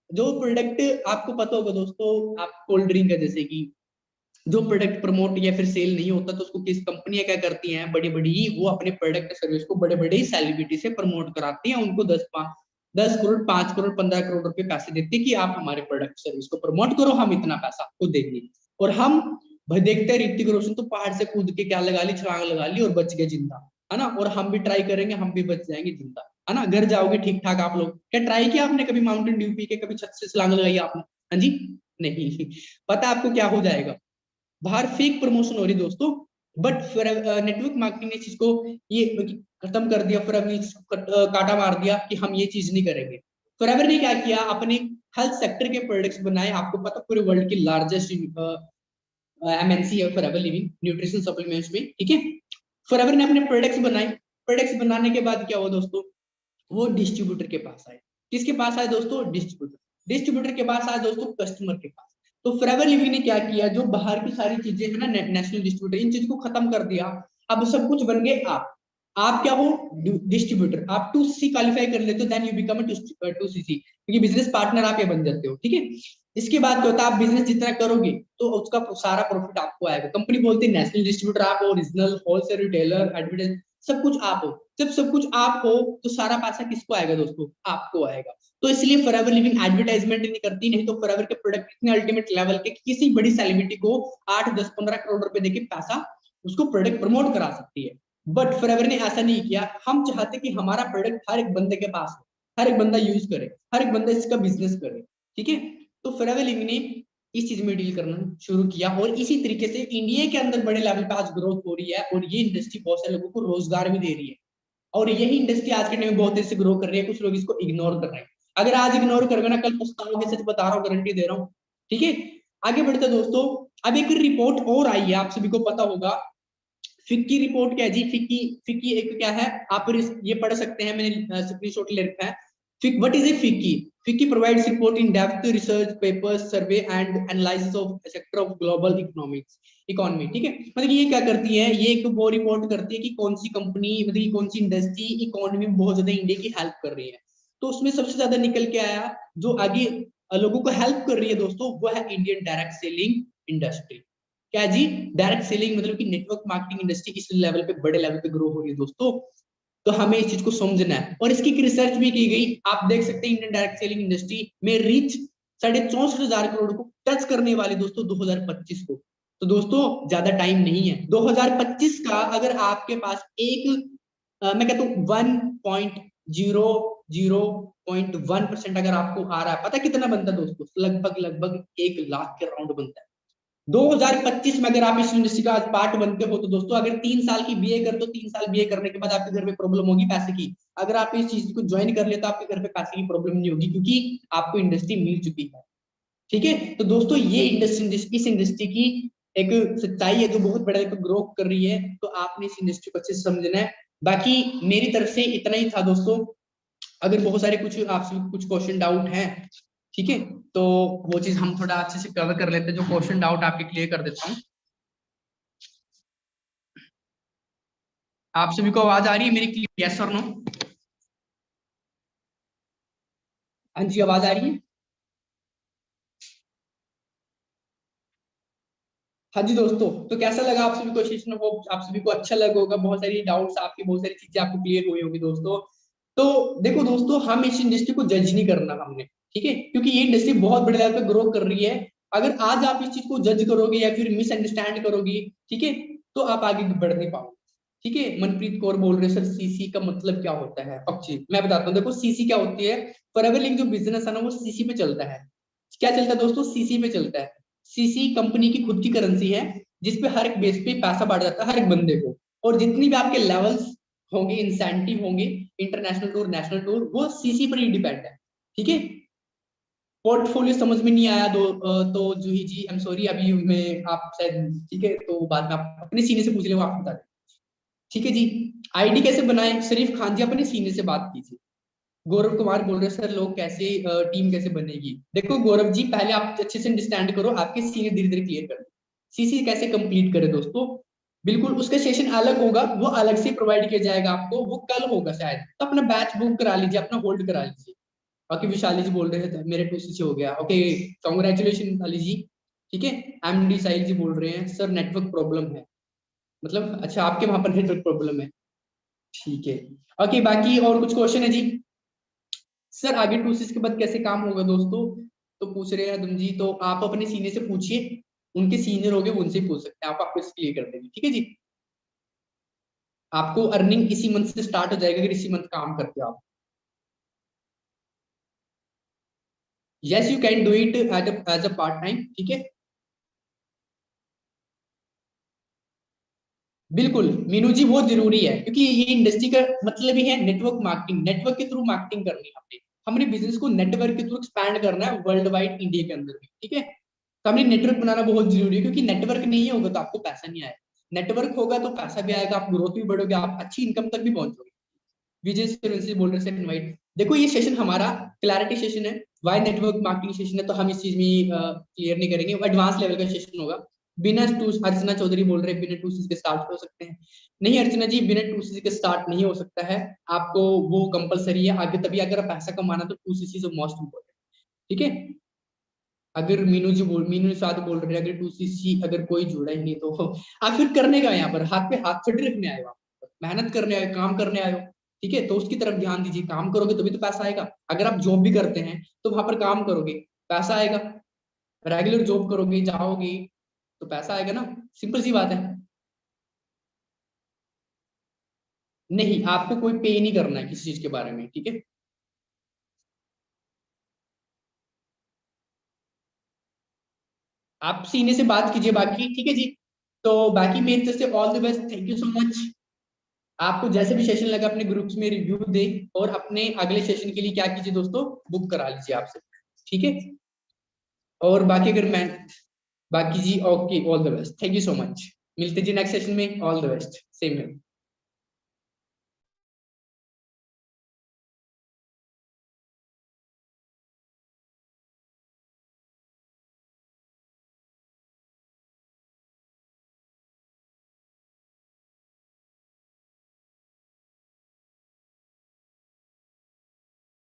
जो प्रोडक्ट आपको पता होगा दोस्तों, आप कोल्ड ड्रिंक है जैसे कि, जो प्रोडक्ट प्रमोट या फिर सेल नहीं होता तो उसको किस कंपनियां क्या करती हैं, बड़ी बड़ी, वो अपने प्रोडक्ट सर्विस को बड़े बड़े सेलिब्रिटी से प्रमोट कराती हैं, उनको 10 करोड़, 5 करोड़, 15 करोड़ रुपए पैसे देते हैं कि आप हमारे प्रोडक्ट सर्विस को प्रमोट करो, हम इतना पैसा आपको देंगे। और हम भाई देखते हैं ऋतिक रोशन तो पहाड़ से कूद के क्या लगा ली, छलांग लगा ली और बच गए जिंदा, है ना। और हम भी ट्राई करेंगे, हम भी बच जाएंगे जिंदा, है ना। घर जाओगे ठीक ठाक। आप लोग क्या ट्राई किया आपने कभी माउंटेन ड्यू पी के, कभी छत से छलांग लगाई आपने? हाँ जी, नहीं। पता है आपको क्या हो जाएगा, बाहर फेक प्रमोशन हो रही दोस्तों, बट नेटवर्क मार्केटिंग ने चीज को ये खत्म कर दिया, फॉरएवर ने काटा मार दिया कि हम ये चीज नहीं करेंगे। फॉरएवर ने क्या किया, अपने हेल्थ सेक्टर के प्रोडक्ट्स बनाए। आपको पता पूरे वर्ल्ड की लार्जेस्ट एमएनसी है फॉरएवर लिविंग न्यूट्रिशन सप्लीमेंट्स में, ठीक है। फॉरएवर ने अपने प्रोडक्ट्स बनाए, प्रोडक्ट्स बनाने के बाद क्या हुआ दोस्तों, वो डिस्ट्रीब्यूटर के पास आए। किसके पास आए दोस्तों, डिस्ट्रीब्यूटर। डिस्ट्रीब्यूटर के पास आए दोस्तों कस्टमर के पास। तो फॉरएवर लिविंग ने क्या किया, जो बाहर की सारी चीजें है ना, नेशनल डिस्ट्रीब्यूटर, इन चीज को खत्म कर दिया। अब सब कुछ बन गए आप क्या हो, डिस्ट्रीब्यूटर। आप 2C क्वालिफाई कर लेते हो, then you become a 2CC, क्योंकि बिजनेस पार्टनर आप ये बन जाते हो, ठीक है। इसके बाद क्या होता है, आप बिजनेस जितना करोगे तो उसका सारा प्रॉफिट आपको आएगा। कंपनी बोलती है नेशनल डिस्ट्रीब्यूटर आप हो, ओरिजिनल होलसेल रिटेलर, एडवर्टाइज, सब कुछ आप हो। जब सब कुछ आप हो तो सारा पैसा किसको आएगा दोस्तों, आपको आएगा। तो इसलिए फॉरएवर लिविंग एडवर्टाइजमेंट नहीं करती, नहीं तो फॉरएवर के प्रोडक्ट इतने अल्टीमेट लेवल के किसी बड़ी सेलिब्रिटी को 8, 10, 15 करोड़ रुपए देके पैसा उसको प्रोडक्ट प्रमोट करा सकती है। बट फॉरएवर ने ऐसा नहीं किया। हम चाहते कि हमारा प्रोडक्ट हर एक बंदे के पास हो, हर एक बंदा यूज करे, हर एक बंदा इसका बिजनेस करे, ठीक है। तो फॉरएवर लिविंग ने इस चीज में डील करना शुरू किया, और इसी तरीके से इंडिया के अंदर बड़े लेवल पे आज ग्रोथ हो रही है, और ये इंडस्ट्री बहुत सारे लोगों को रोजगार भी दे रही है। और यही इंडस्ट्री आज के टाइम में बहुत तेजी से ग्रो कर रही है। कुछ लोग इसको इग्नोर कर रहे हैं। अगर आज इग्नोर करोगे ना, कल पछताओगे, सच बता रहा हूँ, गारंटी दे रहा हूँ, ठीक है। आगे बढ़ते दोस्तों, अब एक रिपोर्ट और आई है, आप सभी को पता होगा। फिक्की रिपोर्ट क्या है जी, फिक्की फिक्की एक क्या है, आप ये पढ़ सकते हैं, मैंने स्क्रीनशॉट ले रखा है। What is a FICCI? FICCI provides report in depth research papers survey and analysis of sector of global economics economy, ठीक है। मतलब ये क्या करती है, ये एक वो रिपोर्ट करती है कि कौन सी कंपनी, मतलब कौन सी इंडस्ट्री इकोनॉमी में बहुत ज्यादा इंडिया की हेल्प कर रही है। तो उसमें सबसे ज्यादा निकल के आया, जो आगे लोगों को हेल्प कर रही है दोस्तों, वो है इंडियन डायरेक्ट सेलिंग इंडस्ट्री। क्या जी, डायरेक्ट सेलिंग, मतलब कि नेटवर्क मार्केटिंग इंडस्ट्री इस लेवल पे, बड़े लेवल पे ग्रो हो रही है दोस्तों। तो हमें इस चीज को समझना है, और इसकी रिसर्च भी की गई। आप देख सकते हैं इंडियन डायरेक्ट सेलिंग इंडस्ट्री में रीच 64,500 करोड़ को टच करने वाली दोस्तों 2025 को। तो दोस्तों ज्यादा टाइम नहीं है। 2025 का अगर आपके पास एक मैं कहता हूँ 1.001% अगर आपको आ रहा है, पता कितना बनता है दोस्तों, लगभग लगभग 1 लाख के राउंड बनता है। 2025 में अगर आप इस इंडस्ट्री का आज पार्ट बनते हो तो दोस्तों, अगर 3 साल की बीए कर, तो 3 साल बीए करने के बाद आपके घर में प्रॉब्लम होगी पैसे की। अगर आप इस चीज को ज्वाइन कर ले तो आपके घर पे पैसे की प्रॉब्लम नहीं होगी, क्योंकि आपको इंडस्ट्री मिल चुकी है, ठीक है। तो दोस्तों ये इंडस्ट्री, इस इंडस्ट्री की एक सच्चाई है जो बहुत बड़ा ग्रो कर रही है। तो आपने इस इंडस्ट्री को अच्छे से समझना है। बाकी मेरी तरफ से इतना ही था दोस्तों। अगर बहुत सारे कुछ आपसे कुछ क्वेश्चन डाउट है, ठीक है, तो वो चीज हम थोड़ा अच्छे से कवर कर लेते हैं। जो क्वेश्चन डाउट आपके क्लियर कर देता हूँ। आप सभी को आवाज आ रही है मेरी क्लियर, यस और नो? हाँ जी, आवाज आ रही है। हाँ जी दोस्तों, तो कैसा लगा आप सभी को सेशन? होप आप सभी को अच्छा लगा होगा। बहुत सारी डाउट्स आपकी, बहुत सारी चीजें आपको क्लियर हुई होगी दोस्तों। तो देखो दोस्तों, हम इस इंडस्ट्री को जज नहीं करना हमने, ठीक है, क्योंकि ये इंडस्ट्री बहुत बड़े लेवल पे ग्रो कर रही है। अगर आज आप इस चीज को जज करोगे या फिर मिसअंडरस्टैंड करोगे, ठीक है, तो आप आगे बढ़ नहीं पाओगे, ठीक है। मनप्रीत कौर बोल रहे सर सीसी का मतलब क्या होता है? पक्षी, मैं बताता हूँ। देखो सीसी क्या होती है, फॉरएवर लिंक जो बिजनेस है ना, वो सीसी पे चलता है। क्या चलता है दोस्तों? सीसी पे चलता है। सीसी कंपनी की खुद की करेंसी है, जिसपे हर एक बेस पे पैसा बढ़ जाता है हर एक बंदे को। और जितनी भी आपके लेवल्स होंगे, इंसेंटिव होंगे, इंटरनेशनल टूर, नेशनल टूर, वो सीसी पर ही डिपेंड है, ठीक है। पोर्टफोलियो समझ में नहीं आया तो जूही जी आई एम सॉरी, अभी मैं आप शायद, ठीक है, तो बाद में आप अपने सीनियर से पूछ ले, वो आपको बता दें, ठीक है जी। आईडी कैसे बनाए? शरीफ खान जी अपने सीनियर से बात कीजिए। गौरव कुमार बोल रहे हैं सर लोग कैसे, टीम कैसे बनेगी? देखो गौरव जी, पहले आप अच्छे से अंडरस्टैंड करो, आपके सीनियर धीरे धीरे क्लियर कर। सीसी कैसे कंप्लीट करे दोस्तों, बिल्कुल उसका सेशन अलग होगा, वो अलग से प्रोवाइड किया जाएगा आपको, वो कल होगा शायद। तो अपना बैच बुक करा लीजिए, अपना होल्ड करा लीजिए। ओके, विशाली जी बोल रहे थे मेरे 2CC हो गया, ओके, कांग्रेचुलेशन विशाली जी, ठीक है। एमडी साहिल जी बोल रहे हैं सर नेटवर्क प्रॉब्लम है, मतलब अच्छा आपके वहां पर नेटवर्क प्रॉब्लम है, ठीक है। ओके, बाकी और कुछ क्वेश्चन है जी? सर आगे 2CC के बाद कैसे काम होगा दोस्तों, तो पूछ रहे हैं अदम जी, तो आप अपने सीनियर से पूछिए, उनके सीनियर हो गए, उनसे पूछ सकते हैं, आप आपको क्लियर कर देंगे, ठीक है जी। आपको अर्निंग इसी मंथ से स्टार्ट हो जाएगा, अगर इसी मंथ काम करते हो आप। Yes you can do it as a part time, ठीक है। बिल्कुल मीनू जी, बहुत जरूरी है, क्योंकि ये इंडस्ट्री का मतलब ही है नेटवर्क मार्केटिंग। नेटवर्क के थ्रू मार्केटिंग करनी है हमने। हमने बिजनेस को नेटवर्क के थ्रू एक्सपैंड करना है वर्ल्ड वाइड, इंडिया के अंदर भी, ठीक है। तो हमने नेटवर्क बनाना बहुत जरूरी है, क्योंकि नेटवर्क नहीं होगा तो आपको पैसा नहीं आएगा। नेटवर्क होगा तो पैसा भी आएगा, आप ग्रोथ भी बढ़ोगे, आप अच्छी इनकम तक भी पहुंचोगे। विजय सूर्यवंशी बोल रहे से इनवाइट। देखो ये सेशन हमारा क्लैरिटी सेशन है, वाई नेटवर्क मार्केटिंग सेशन है, तो हम इस चीज में क्लियर नहीं करेंगे, एडवांस लेवल का सेशन होगा। बिना टू, अर्चना चौधरी बोल रहे हैं बिना 2 के स्टार्ट हो सकते हैं। नहीं अर्चना जी, बिना 2 के स्टार्ट नहीं हो सकता है। आपको वो कंपलसरी है आगे, तभी अगर पैसा कमाना तो 2 इज मोस्ट इम्पोर्टेंट, ठीक है। अगर मीनू साथ बोल रहे हैं अगर 2 अगर कोई जुड़ा ही नहीं तो आप फिर करने का यहाँ पर हाथ पे हाथ थोड़ी रखने आए हो, आप मेहनत करने आए, काम करने आए हो, ठीक है। तो उसकी तरफ ध्यान दीजिए, काम करोगे तभी तो पैसा आएगा। अगर आप जॉब भी करते हैं तो वहां पर काम करोगे, पैसा आएगा। रेगुलर जॉब करोगे, जाओगे, तो पैसा आएगा ना, सिंपल सी बात है। नहीं, आपको कोई पे नहीं करना है किसी चीज के बारे में, ठीक है। आप सीने से बात कीजिए बाकी, ठीक है जी। तो बाकी मेरी तरफ से all the best, thank you so much. आपको जैसे भी सेशन लगा अपने ग्रुप्स में रिव्यू दे, और अपने अगले सेशन के लिए क्या कीजिए दोस्तों, बुक करा लीजिए आपसे, ठीक है। और बाकी अगर मैं बाकी जी, okay, all the best, thank you so much. मिलते जी नेक्स्ट सेशन में, ऑल द बेस्ट, सेम है।